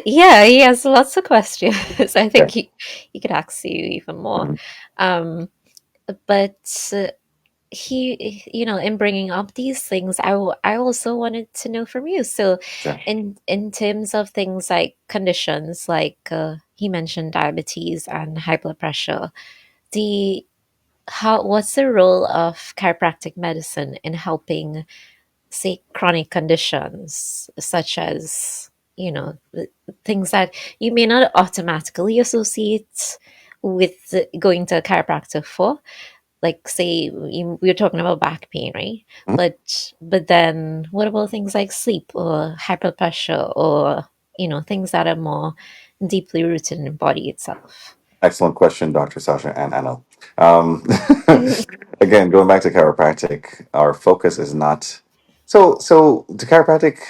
A: yeah, he has lots of questions. I think
B: Okay.
A: he could ask you even more.
B: Mhm.
A: Um, but in bringing up these things, I also wanted to know from you. So,
B: Sure.
A: in terms of things like conditions, like he mentioned diabetes and high blood pressure, the how what's the role of chiropractic medicine in helping, say, chronic conditions such as things that you may not automatically associate with going to a chiropractor for, like, say, we were talking about back pain, right?
B: Mhm.
A: But then what about things like sleep or high blood pressure, or things that are more deeply rooted in the body itself?
B: Excellent question, Dr. Sasha and Anna. Um, again, going back to chiropractic, our focus is not so to chiropractic,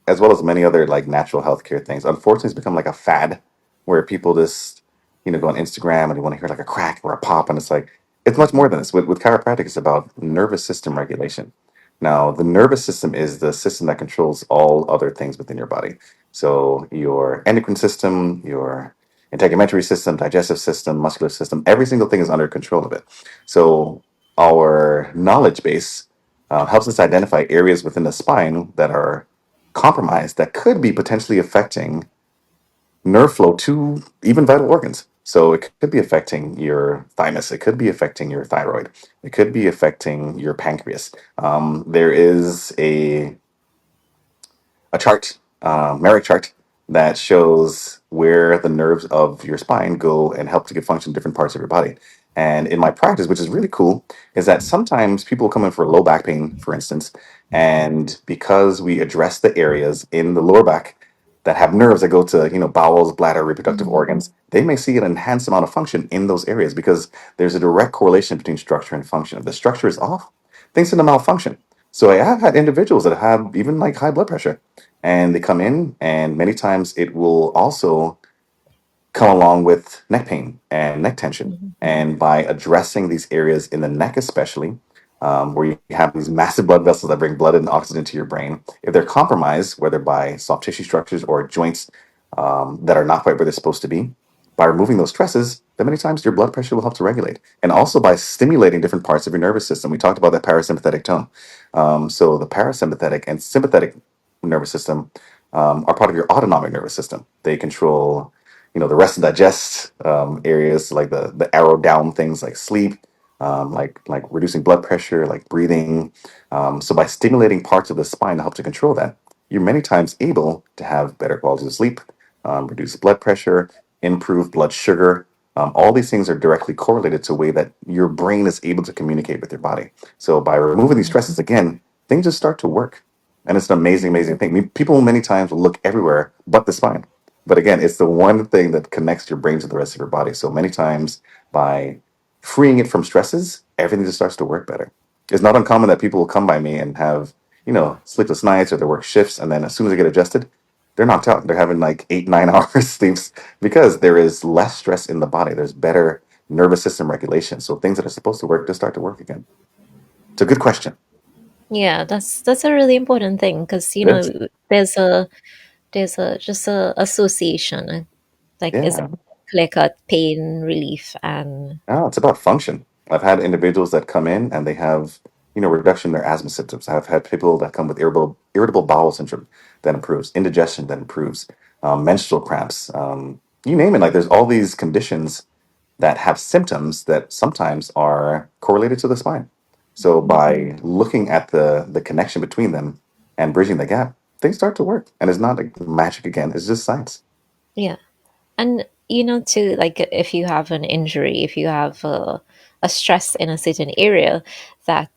B: as well as many other like natural healthcare things. Unfortunately, it's become like a fad where people just go on Instagram and they want to hear like a crack or a pop, and it's like it's much more than this. With chiropractic, it's about nervous system regulation. Now, the nervous system is the system that controls all other things within your body. So your endocrine system, your integumentary system, digestive system, muscular system, every single thing is under control of it. So our knowledge base helps us identify areas within the spine that are compromised that could be potentially affecting nerve flow to even vital organs. So it could be affecting your thymus. It could be affecting your thyroid. It could be affecting your pancreas. There is a chart, merit chart, that shows where the nerves of your spine go and help to give function in different parts of your body. And in my practice, which is really cool, is that sometimes people come in for low back pain, for instance, and because we address the areas in the lower back that have nerves that go to, bowels, bladder, reproductive
A: Mhm.
B: organs, they may see an enhanced amount of function in those areas because there's a direct correlation between structure and function. If the structure is off, things tend to malfunction. So I have had individuals that have even like high blood pressure, and they come in, and many times it will also come along with neck pain and neck tension.
A: Mhm.
B: And by addressing these areas in the neck, especially, where you have these massive blood vessels that bring blood and oxygen to your brain, if they're compromised, whether by soft tissue structures or joints that are not quite where they're supposed to be, by removing those stresses, then many times your blood pressure will help to regulate. And also by stimulating different parts of your nervous system. We talked about that parasympathetic tone. So the parasympathetic and sympathetic nervous system are part of your autonomic nervous system. They control the rest and digest areas, like the arrow down things like sleep, like reducing blood pressure, like breathing. So by stimulating parts of the spine to help to control that, you're many times able to have better quality of sleep, reduce blood pressure, improve blood sugar. All these things are directly correlated to the way that your brain is able to communicate with your body. So by removing these stresses, again, things just start to work. And it's an amazing, amazing thing. I mean, people many times will look everywhere but the spine. But again, it's the one thing that connects your brain to the rest of your body. So many times by freeing it from stresses, everything just starts to work better. It's not uncommon that people will come by me and have, sleepless nights or they work shifts. And then as soon as they get adjusted, they're knocked out. They're having like 8, 9 hours sleeps because there is less stress in the body. There's better nervous system regulation. So things that are supposed to work just start to work again. It's a good question.
A: Yeah, that's a really important thing because
B: It is.
A: there's a just a association, like is
B: Yeah.
A: clear cut pain relief and
B: No, it's about function. I've had individuals that come in and they have, reduction in their asthma symptoms. I've had people that come with irritable bowel syndrome that improves, indigestion that improves, menstrual cramps, you name it. Like there's all these conditions that have symptoms that sometimes are correlated to the spine. So by looking at the connection between them and bridging the gap, things start to work. And it's not like magic again. It's just science.
A: yeah. And too, like if you have an injury, if you have a stress in a certain area, that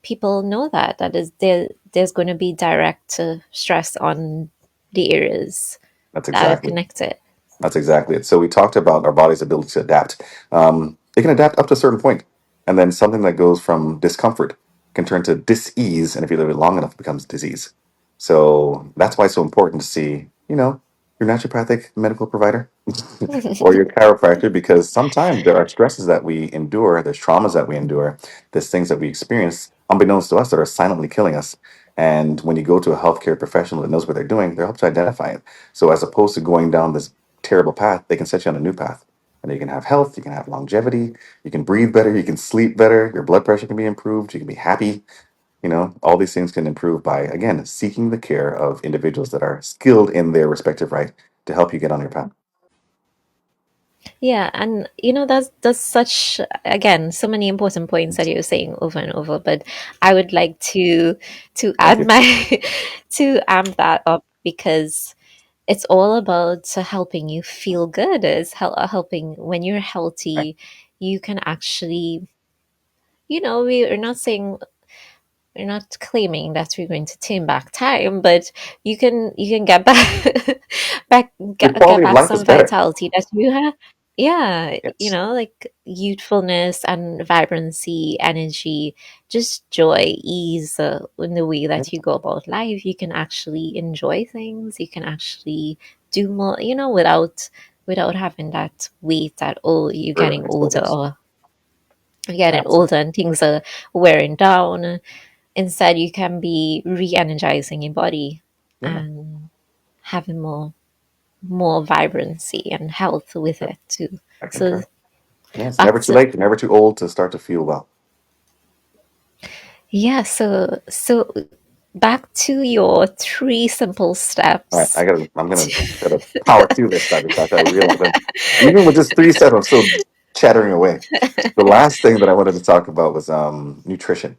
A: people know that is there's going to be direct stress on the areas
B: That's
A: that are
B: exactly
A: connected.
B: That's exactly it. So we talked about our body's ability to adapt. It can adapt up to a certain point, and then something that goes from discomfort can turn to dis-ease, and if you live it long enough, it becomes disease. So that's why it's so important to see, your naturopathic medical provider or your chiropractor, because sometimes there are stresses that we endure, there's traumas that we endure, there's things that we experience unbeknownst to us that are silently killing us. And when you go to a healthcare professional that knows what they're doing, they're able to identify it. So as opposed to going down this terrible path, they can set you on a new path. And you can have health, you can have longevity, you can breathe better, you can sleep better, your blood pressure can be improved, you can be happy. All these things can improve by, again, seeking the care of individuals that are skilled in their respective right to help you get on your path.
A: Yeah, and that's such, again, so many important points that you're saying over and over. But I would like to
B: Thank
A: add
B: you.
A: my to amp that up because it's all about helping you feel good. Is helping when you're healthy, you can actually, we are not saying, we're not claiming that we're going to turn back time, but you can get back back
B: Your
A: get
B: quality of
A: back
B: life is
A: some
B: better.
A: vitality that you have. Yeah,
B: Yes.
A: like youthfulness and vibrancy, energy, just joy, ease in the way that you go about life. You can actually enjoy things. You can actually do more, without having that weight that, oh, you're getting
B: Burden, I
A: older,
B: suppose.
A: or you're getting
B: Absolutely.
A: older and things are wearing down. Instead, you can be re-energizing your body
B: Yeah,
A: and having more vibrancy and health with
B: yep,
A: it too.
B: I
A: So
B: concur. Yeah, it's
A: back
B: never too
A: to
B: late. You're never too old to start to feel well.
A: yeah, so back to your three simple
B: All right,
A: steps.
B: I'm gonna power through this time because I realize that even with just 3 steps, I'm still chattering away. The last thing that I wanted to talk about was nutrition.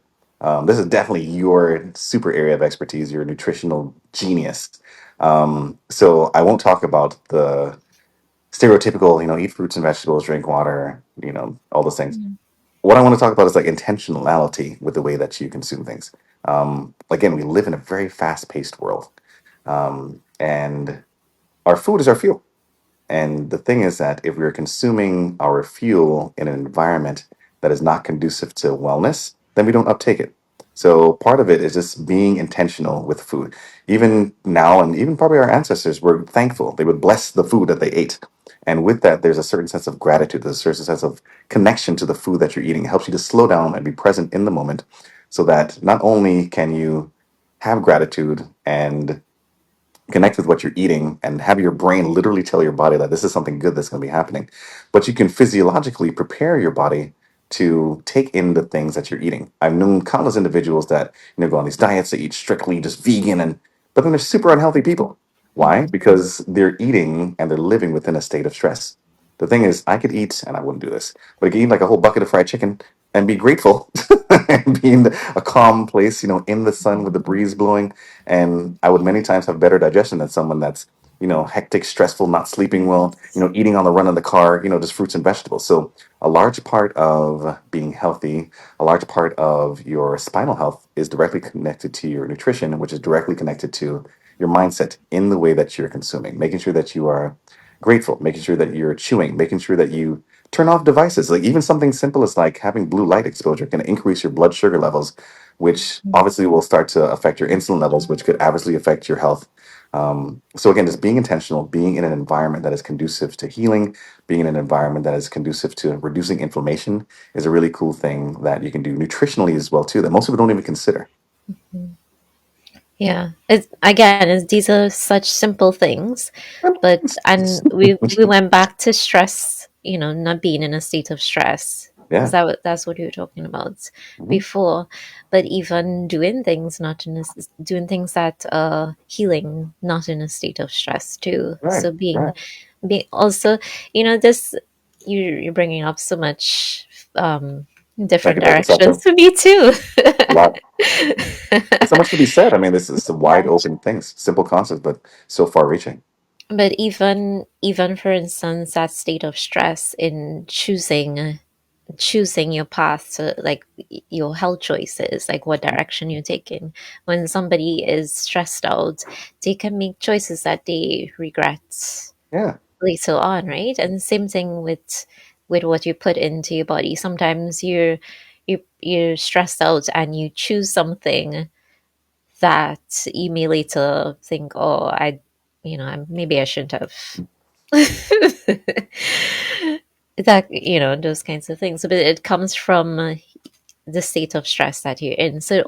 B: This is definitely your super area of expertise. You're a nutritional genius. So I won't talk about the stereotypical, eat fruits and vegetables, drink water, all those things.
A: Mhm.
B: What I want to talk about is like intentionality with the way that you consume things. Again, we live in a very fast-paced world, and our food is our fuel. And the thing is that if we're consuming our fuel in an environment that is not conducive to wellness, then we don't uptake it. So part of it is just being intentional with food. Even now, and even probably our ancestors were thankful. They would bless the food that they ate. And with that, there's a certain sense of gratitude, there's a certain sense of connection to the food that you're eating. It helps you to slow down and be present in the moment so that not only can you have gratitude and connect with what you're eating and have your brain literally tell your body that this is something good that's going to be happening. But you can physiologically prepare your body to take in the things that you're eating. I've known countless individuals that go on these diets, they eat strictly just vegan, and but then they're super unhealthy people. Why?
A: Mhm.
B: Because they're eating and they're living within a state of stress. The thing is, I could eat, and I wouldn't do this, but I could eat like a whole bucket of fried chicken and be grateful and be in a calm place, in the sun with the breeze blowing, and I would many times have better digestion than someone that's hectic, stressful, not sleeping well, eating on the run in the car, just fruits and vegetables. So a large part of being healthy, a large part of your spinal health is directly connected to your nutrition, which is directly connected to your mindset in the way that you're consuming, making sure that you are grateful, making sure that you're chewing, making sure that you turn off devices. Like even something simple as like having blue light exposure can increase your blood sugar levels, which obviously will start to affect your insulin levels, which could adversely affect your health. So again, just being intentional, being in an environment that is conducive to healing, being in an environment that is conducive to reducing inflammation is a really cool thing that you can do nutritionally as well too, that most people don't even consider.
A: Mhm. Yeah, these are such simple things, but and we went back to stress. Not being in a state of stress. Is
B: Yeah.
A: that's what you were talking about
B: Mhm.
A: before? But even doing things not in a, doing things that are healing, not in a state of stress too.
B: Right.
A: So being
B: Right.
A: being also, this you're bringing up so much
B: I
A: different
B: could take this up
A: directions
B: to
A: for me too.
B: a lot. There's so much to be said. I mean, this is a wide open things, simple concepts, but so far reaching.
A: But even for instance, that state of stress in choosing your path to like your health choices, like what direction you're taking. When somebody is stressed out, they can make choices that they regret
B: Yeah.
A: later on, right? And same thing with what you put into your body. Sometimes you're stressed out and you choose something that you may later think, oh, maybe I shouldn't have. That, those kinds of things. But it comes from the state of stress that you're in. So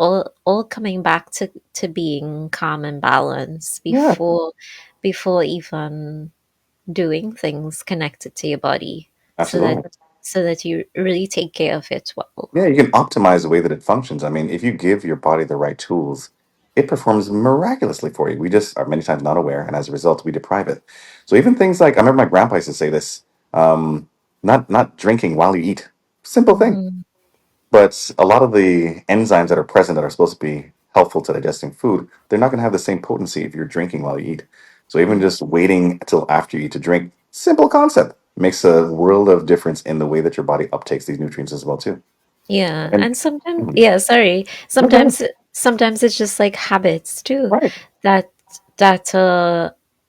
A: all coming back to being calm and balanced
B: Yeah.
A: before even doing things connected to your body, so that
B: Absolutely.
A: you really take care of it well.
B: Yeah, you can optimize the way that it functions. I mean, if you give your body the right tools, it performs miraculously for you. We just are many times not aware, and as a result, we deprive it. So even things like I remember my grandpa used to say this: not drinking while you eat. Simple thing,
A: Mhm.
B: but a lot of the enzymes that are present that are supposed to be helpful to digesting food, they're not going to have the same potency if you're drinking while you eat. So even
A: Mm.
B: just waiting until after you eat to drink, simple concept makes a world of difference in the way that your body uptakes these nutrients as well too.
A: Yeah,
B: And
A: and sometimes,
B: mhm.
A: yeah, sorry.
B: No, go ahead.
A: Sometimes it's just like habits too,
B: Right.
A: that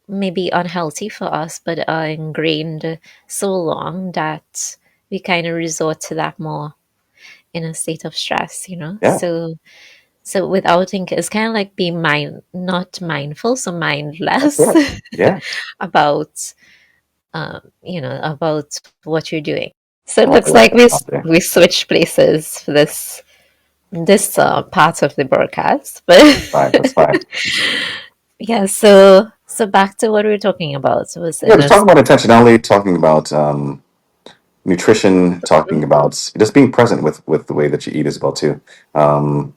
A: may be unhealthy for us, but are ingrained so long that we kind of resort to that more in a state of stress.
B: Yeah,
A: So without thinking, it's kind of like being not mindful, so
B: that's
A: mindless
B: correct. Yeah.
A: about about what you're doing. So it
B: Oh,
A: looks
B: yeah.
A: like
B: Okay.
A: we switched places for this part of the broadcast. But
B: Fine. That's fine.
A: yeah, so back to what we were talking about. So was
B: Yeah,
A: in
B: just
A: a
B: talking about intentionality, talking about nutrition, talking about just being present with the way that you eat as well too. Um,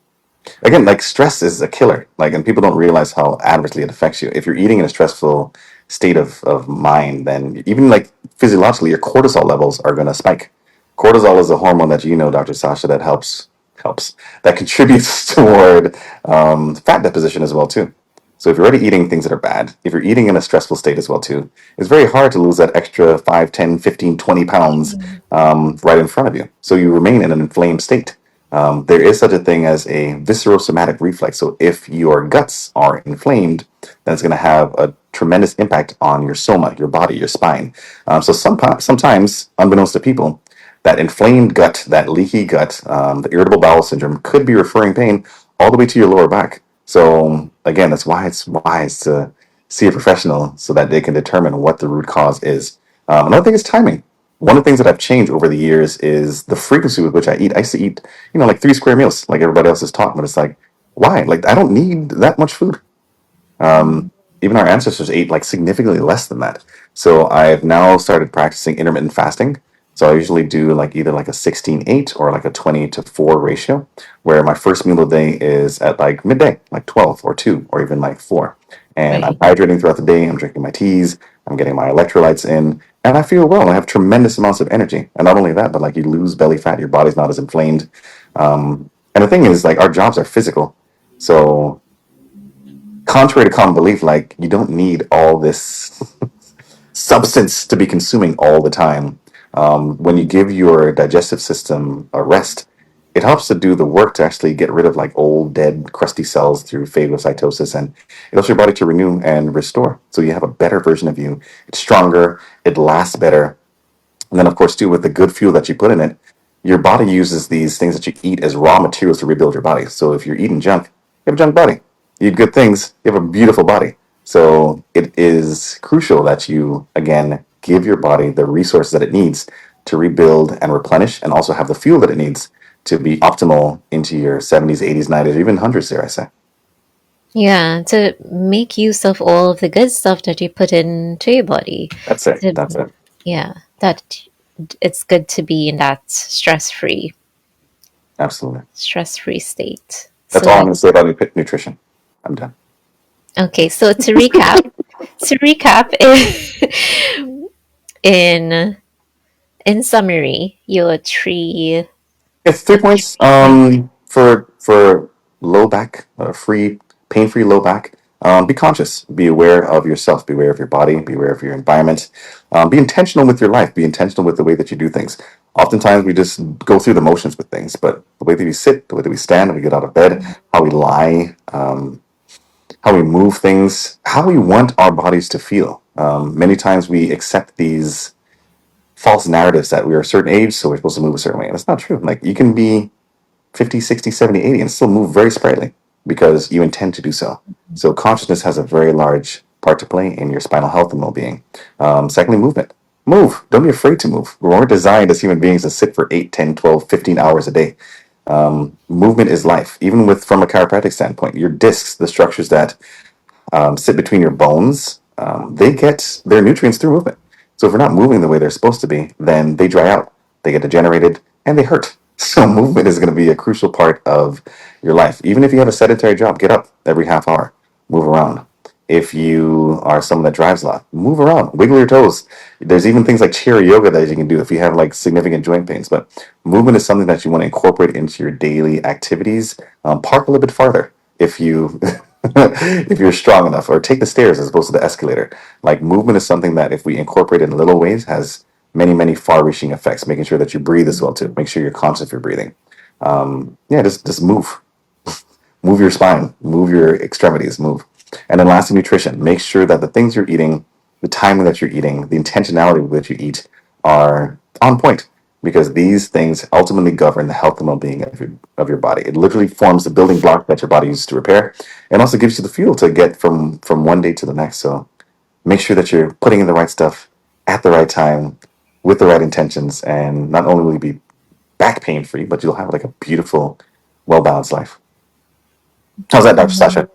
B: Again, like stress is a killer. Like, and people don't realize how adversely it affects you. If you're eating in a stressful state of mind, then even like physiologically, your cortisol levels are going to spike. Cortisol is a hormone that Dr. Sasha, that helps that contributes toward fat deposition as well too. So if you're already eating things that are bad, if you're eating in a stressful state as well too, it's very hard to lose that extra 5, 10, 15, 20 pounds right in front of you. So you remain in an inflamed state. There is such a thing as a viscerosomatic reflex. So if your guts are inflamed, then it's going to have a tremendous impact on your soma, your body, your spine. So sometimes, unbeknownst to people, that inflamed gut, that leaky gut, the irritable bowel syndrome could be referring pain all the way to your lower back. So again, that's why it's wise to see a professional so that they can determine what the root cause is. Another thing is timing. One of the things that I've changed over the years is the frequency with which I eat. I used to eat, like 3 square meals, like everybody else is taught, but it's like, why? Like I don't need that much food. Um, Even our ancestors ate like significantly less than that. So I've now started practicing intermittent fasting. So I usually do like either like a 16:8 or like a 20:4 ratio, where my first meal of the day is at like midday, like 12 or 2 or even like 4. And I'm
A: Right.
B: hydrating throughout the day. I'm drinking my teas. I'm getting my electrolytes in. And I feel well. I have tremendous amounts of energy. And not only that, but like you lose belly fat, your body's not as inflamed. And the thing is, like, our jobs are physical. So contrary to common belief, like you don't need all this substance to be consuming all the time. When you give your digestive system a rest, it helps to do the work to actually get rid of like old, dead, crusty cells through phagocytosis, and it helps your body to renew and restore. So you have a better version of you. It's stronger. It lasts better. And then, of course, too, with the good fuel that you put in it, your body uses these things that you eat as raw materials to rebuild your body. So if you're eating junk, you have a junk body. You eat good things, you have a beautiful body. So it is crucial that you, again, give your body the resources that it needs to rebuild and replenish, and also have the fuel that it needs to be optimal into your 70s, 80s, 90s, or even 100s, dare I say.
A: Yeah, to make use of all of the good stuff that you put into your body.
B: That's it.
A: To,
B: That's it.
A: yeah, that it's good to be in that
B: Absolutely.
A: stress free state.
B: That's
A: So
B: all I'm
A: that
B: going to say about nutrition. I'm done.
A: okay. So to recap, in in summary, your three
B: It's
A: the
B: 3 points.
A: points.
B: For low back, free pain free low back. Be conscious. Be aware of yourself. Be aware of your body. Be aware of your environment. Be intentional with your life. Be intentional with the way that you do things. Oftentimes we just go through the motions with things, but the way that we sit, the way that we stand, we get out of bed, how we lie, how we move things, how we want our bodies to feel. Many times we accept these false narratives that we are a certain age, so we're supposed to move a certain way. And it's not true. Like you can be 50, 60, 70, 80, and still move very sprightly because you intend to do so. So consciousness has a very large part to play in your spinal health and well-being. Secondly, movement. Move. Don't be afraid to move. We weren't designed as human beings to sit for 8, 10, 12, 15 hours a day. Movement is life. Even with from a chiropractic standpoint, your discs, the structures that sit between your bones, they get their nutrients through movement. So if we're not moving the way they're supposed to be, then they dry out, they get degenerated, and they hurt. So movement is going to be a crucial part of your life. Even if you have a sedentary job, get up every half hour, move around. If you are someone that drives a lot, move around, wiggle your toes. There's even things like chair yoga that you can do if you have like significant joint pains. But movement is something that you want to incorporate into your daily activities. Park a little bit farther if you if you're strong enough, or take the stairs as opposed to the escalator. Like movement is something that if we incorporate it in little ways has many far-reaching effects. Making sure that you breathe as well too. Make sure you're conscious of your breathing. Yeah, just move your spine, move your extremities, move. And then lastly, nutrition. Make sure that the things you're eating, the timing that you're eating, the intentionality with which you eat are on point, because these things ultimately govern the health and well-being of your body. It literally forms the building block that your body uses to repair, and also gives you the fuel to get from one day to the next. So make sure that you're putting in the right stuff at the right time with the right intentions, and not only will you be back pain free, but you'll have like a beautiful, well-balanced life. How's that, Dr. Sasha?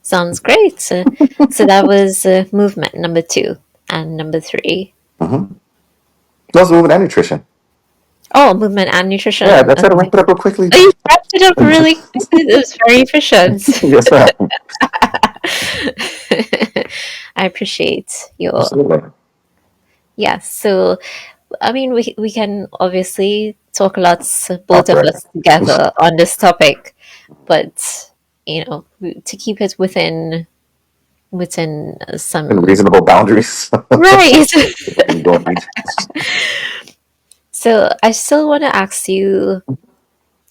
A: Sounds great. So that was movement number two and number three.
B: Mm-hmm. Let's move and nutrition.
A: Oh, movement and
B: Yeah,
A: nutrition.
B: that's how to wrap
A: Okay.
B: it up real quickly.
A: Oh, you wrapped it up really quickly. It was very efficient.
B: Yes, ma'am.
A: I appreciate your
B: Absolutely.
A: yes. So I mean, we can obviously talk lots,
B: Oh,
A: both of
B: forever.
A: us together on this topic, but to keep it within. within
B: in
A: some
B: reasonable boundaries.
A: right.
B: People can go and eat.
A: So I still want to ask you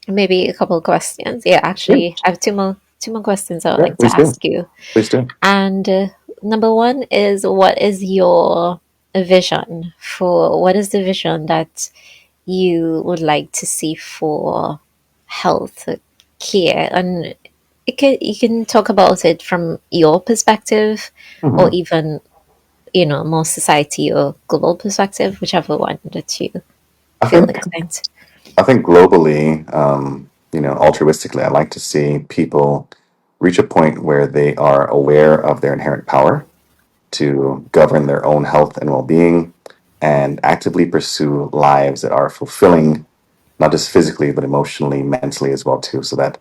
A: maybe a couple of questions. Yeah,
B: Yeah,
A: actually, I have two more questions I would
B: yeah,
A: like to
B: please do.
A: ask you.
B: Please do.
A: And number one is, what is your vision for what is the vision that you would like to see for health care? And you can talk about it from your perspective, or
B: Mhm.
A: even more society or global perspective, whichever one that you
B: I
A: feel
B: think
A: inclined.
B: I think globally, altruistically, I like to see people reach a point where they are aware of their inherent power to govern their own health and well-being, and actively pursue lives that are fulfilling, not just physically but emotionally, mentally as well too. So that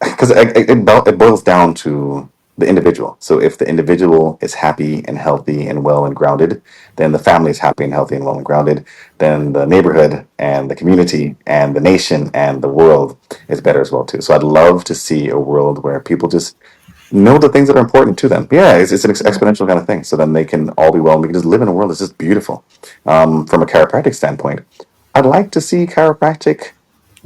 B: because it boils down to the individual. So if the individual is happy and healthy and well and grounded, then the family is happy and healthy and well and grounded. Then the neighborhood and the community and the nation and the world is better as well too. So I'd love to see a world where people just know the things that are important to them. Yeah, it's an exponential kind of thing. So then they can all be well and we can just live in a world that's just beautiful. From a chiropractic standpoint, I'd like to see chiropractic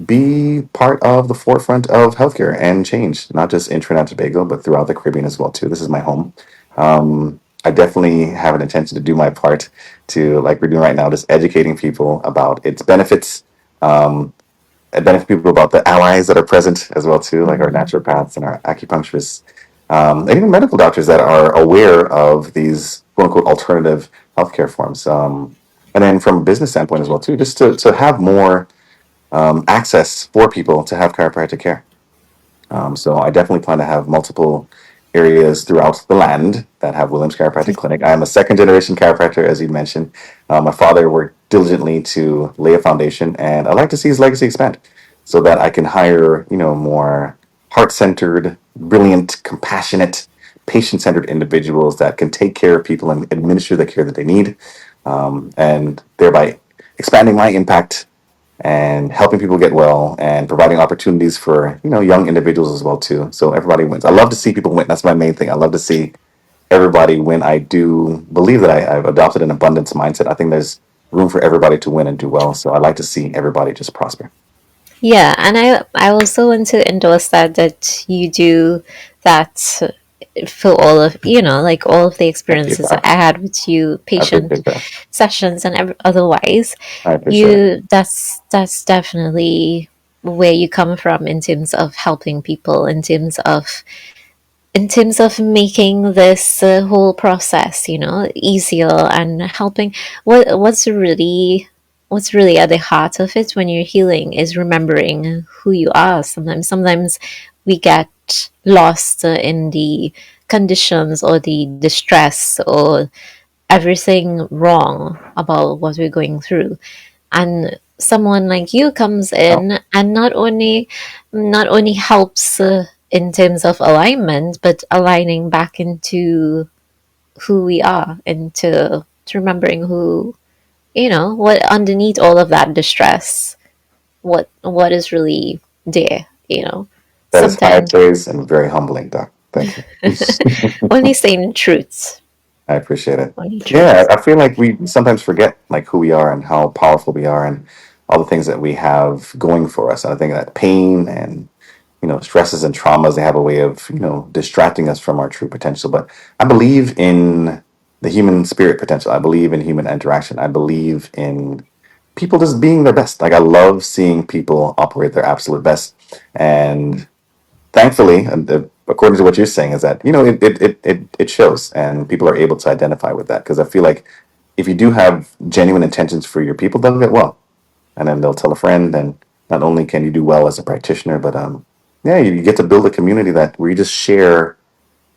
B: be part of the forefront of healthcare and change, not just in Trinidad and Tobago, but throughout the Caribbean as well too. This is my home. I definitely have an intention to do my part to, like we're doing right now, just educating people about its benefits, and benefit people about the allies that are present as well too, like our
A: Mhm.
B: naturopaths and our acupuncturists, and even medical doctors that are aware of these quote unquote alternative healthcare forms. And then from a business standpoint as well too, just to have more access for people to have chiropractic care. So I definitely plan to have multiple areas throughout the land that have Williams Chiropractic Clinic. I am a second generation chiropractor, as you mentioned. My father worked diligently to lay a foundation, and I'd like to see his legacy expand so that I can hire, more heart centered, brilliant, compassionate, patient centered individuals that can take care of people and administer the care that they need, and thereby expanding my impact and helping people get well and providing opportunities for young individuals as well too. So everybody wins. I love to see people win. That's my main thing. I love to see everybody win. I do believe that I've adopted an abundance mindset. I think there's room for everybody to win and do well. So I like to see everybody just prosper.
A: Yeah, and I also want to endorse that you do that for all of like all of the
B: Thank you,
A: experiences that
B: Doc.
A: I had with you,
B: I
A: patient
B: appreciate that.
A: sessions and otherwise.
B: I appreciate it.
A: You that's definitely where you come from in terms of helping people, in terms of making this whole process easier, and helping. What's really at the heart of it when you're healing is remembering who you are. Sometimes we get lost in the conditions or the distress or everything wrong about what we're going through, and someone like you comes
B: Oh,
A: in and not only helps in terms of alignment, but aligning back into who we are, into remembering who what underneath all of that distress, what is really there.
B: that is high
A: Sometimes
B: praise and very humbling, Doc. Thank you.
A: only saying truths,
B: I appreciate it.
A: only
B: Yeah,
A: truths.
B: I feel like we sometimes forget like who we are and how powerful we are and all the things that we have going for us. And I think that pain and stresses and traumas, they have a way of distracting us from our true potential. But I believe in the human spirit potential. I believe in human interaction. I believe in people just being their best. Like I love seeing people operate their absolute best. And thankfully, according to what you're saying, is that it shows, and people are able to identify with that. Because I feel like if you do have genuine intentions for your people, they'll get well, and then they'll tell a friend, and not only can you do well as a practitioner, but yeah, you get to build a community that where you just share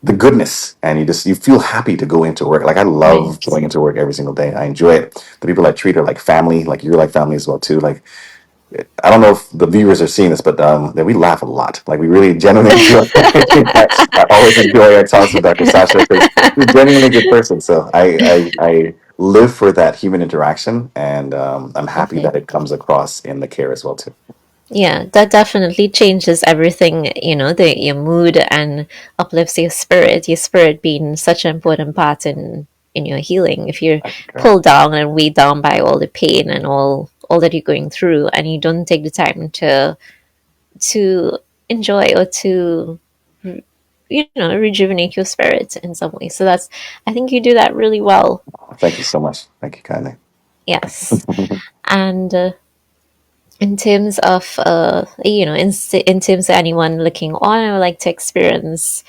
B: the goodness, and you feel happy to go into work. Like I love
A: Right.
B: going into work every single day. I enjoy it. The people I treat are like family, like you're like family as well too. Like I don't know if the viewers are seeing this, but that we laugh a lot. Like we really genuinely enjoy. I always enjoy our talks with Dr. Sasha because she's a genuinely good person. So I live for that human interaction, and I'm happy
A: Okay.
B: that it comes across in the care as well too.
A: Yeah, that definitely changes everything, your mood and uplifts your spirit. Your spirit being such an important part in your healing. If you're
B: Okay.
A: pulled down and weighed down by all the pain and all that you're going through, and you don't take the time to enjoy or to rejuvenate your spirit in some way. So that's I think you do that really well.
B: Thank you so much. Thank you kindly.
A: Yes. And in terms of in terms of anyone looking on or like to experience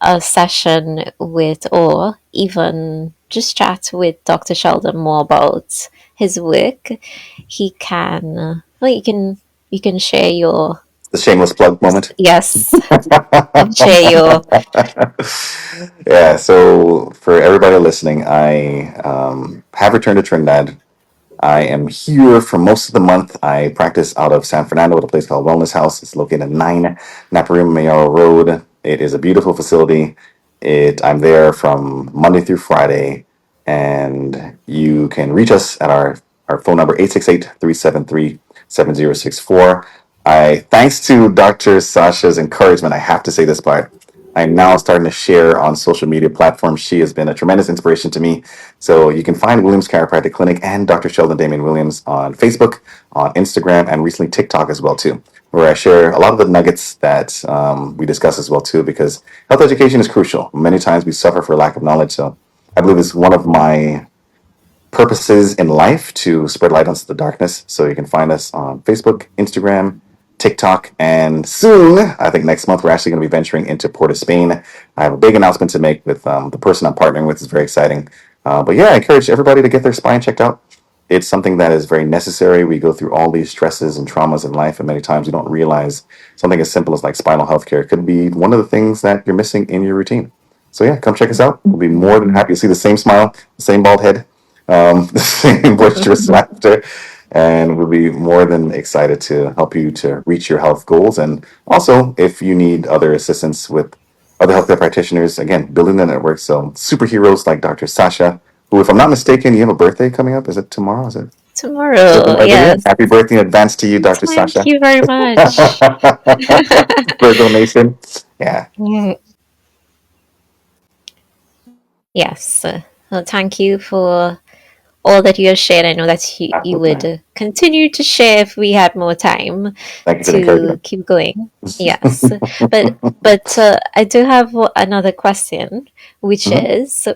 A: a session with or even just chat with Dr. Sheldon more about his work, he can well you can share your
B: The shameless plug moment.
A: yes, and share your
B: Yeah, so for everybody listening, I have returned to Trinidad. I am here for most of the month. I practice out of San Fernando at a place called Wellness House. It's located at 9 Naparima Mayaro Road. It is a beautiful facility. I'm there from Monday through Friday, and you can reach us at our phone number 868-373-7064. Thanks to Dr. Sasha's encouragement, I have to say this part. I'm now starting to share on social media platforms. She has been a tremendous inspiration to me. So you can find Williams Chiropractic Clinic and Dr. Sheldon Damian Williams on Facebook, on Instagram, and recently TikTok as well too, where I share a lot of the nuggets that we discuss as well too. Because health education is crucial. Many times we suffer for lack of knowledge. So I believe it's one of my purposes in life to spread light onto the darkness. So you can find us on Facebook, Instagram, TikTok, and soon, I think next month, we're actually going to be venturing into Port of Spain. I have a big announcement to make with the person I'm partnering with. It's very exciting. But yeah, I encourage everybody to get their spine checked out. It's something that is very necessary. We go through all these stresses and traumas in life, and many times we don't realize something as simple as like spinal health care could be one of the things that you're missing in your routine. So yeah, come check us out. We'll be more than happy to see the same smile, the same bald head, the same boisterous laughter, and we'll be more than excited to help you to reach your health goals. And also, if you need other assistance with other healthcare practitioners, again, building the network. So superheroes like Dr. Sasha, who, if I'm not mistaken, you have a birthday coming up. Is it tomorrow? Is it?
A: tomorrow.
B: Virgo, yeah.
A: Yes.
B: Happy birthday in advance to you, Dr.
A: Thank
B: Sasha.
A: you very much.
B: Virgo Nation. Yeah.
A: Mm, yes. Well, thank you for all that you have shared. I know that you
B: Absolutely.
A: would continue to share if we had more time
B: Thank you for the
A: to
B: encouragement.
A: keep going. Yes, but I do have another question, which
B: Mhm.
A: is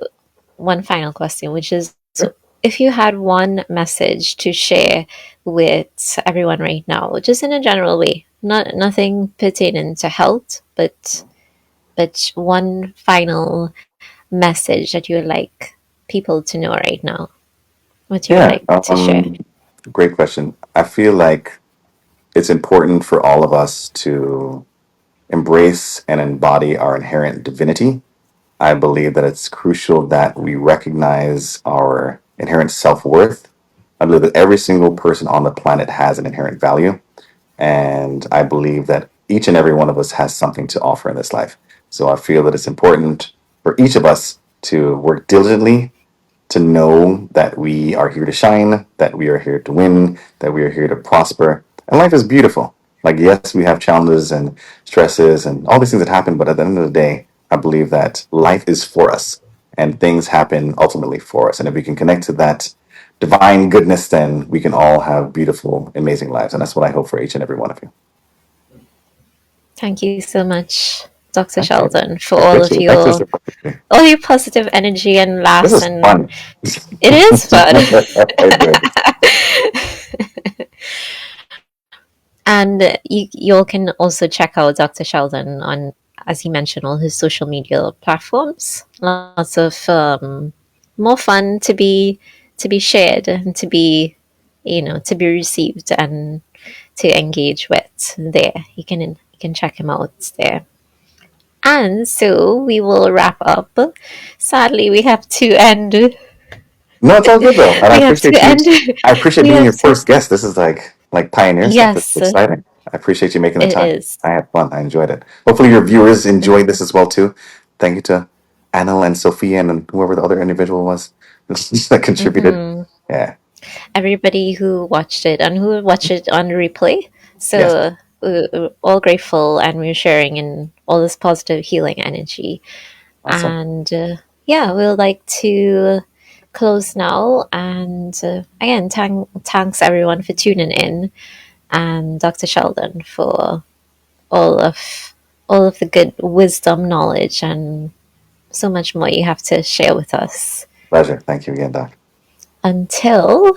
A: one final question, which is
B: Sure.
A: if you had one message to share with everyone right now, just in a general way, nothing pertaining to health, but one final message that you would like people to know right now, what you would
B: Yeah.
A: like to share.
B: Great question. I feel like it's important for all of us to embrace and embody our inherent divinity. I believe that it's crucial that we recognize our inherent self worth. I believe that every single person on the planet has an inherent value. And I believe that each and every one of us has something to offer in this life. So I feel that it's important for each of us to work diligently to know that we are here to shine, that we are here to win, that we are here to prosper. And life is beautiful. Like, yes, we have challenges and stresses and all these things that happen, but at the end of the day, I believe that life is for us and things happen ultimately for us. And if we can connect to that divine goodness, then we can all have beautiful, amazing lives. And that's what I hope for each and every one of you.
A: Thank you so much, Dr.
B: Thank you.
A: Sheldon, for
B: I appreciate it. Thanks for supporting me.
A: all your positive energy and
B: This
A: laughs,
B: is
A: and
B: fun.
A: it is fun.
B: I enjoyed it.
A: And you all can also check out Dr. Sheldon on, as he mentioned, all his social media platforms. Lots of more fun to be shared and to be received and to engage with there. You can check him out there. And so we will wrap up. Sadly, we have to end.
B: No, it's all good though, and I
A: We have to
B: appreciate you.
A: end.
B: I appreciate
A: We
B: being
A: have
B: your
A: to.
B: first guest. This is like pioneer stuff. It's
A: Yes, it
B: exciting. I appreciate you making the time.
A: is.
B: I had fun. I enjoyed it. Hopefully, your viewers enjoyed this as well too. Thank you to Anil and Sophia and whoever the other individual was that contributed.
A: Hmm.
B: Yeah.
A: everybody who watched it and who watched it on replay.
B: Yes,
A: So we're all grateful and we're sharing in all this positive healing energy.
B: awesome.
A: And yeah, we'd like to close now. And again, thanks everyone for tuning in, and Dr. Sheldon for all of all of the good wisdom, knowledge, and so much more you have to share with us.
B: Pleasure. Thank you again, Doc.
A: Until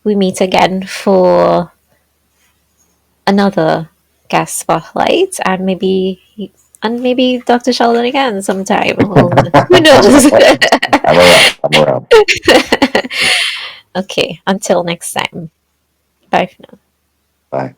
A: we meet again for another guest spotlight, and maybe Dr. Sheldon again sometime. Well, who knows?
B: I'm around. I'm around.
A: Okay, until next time. Bye for now.
B: Bye.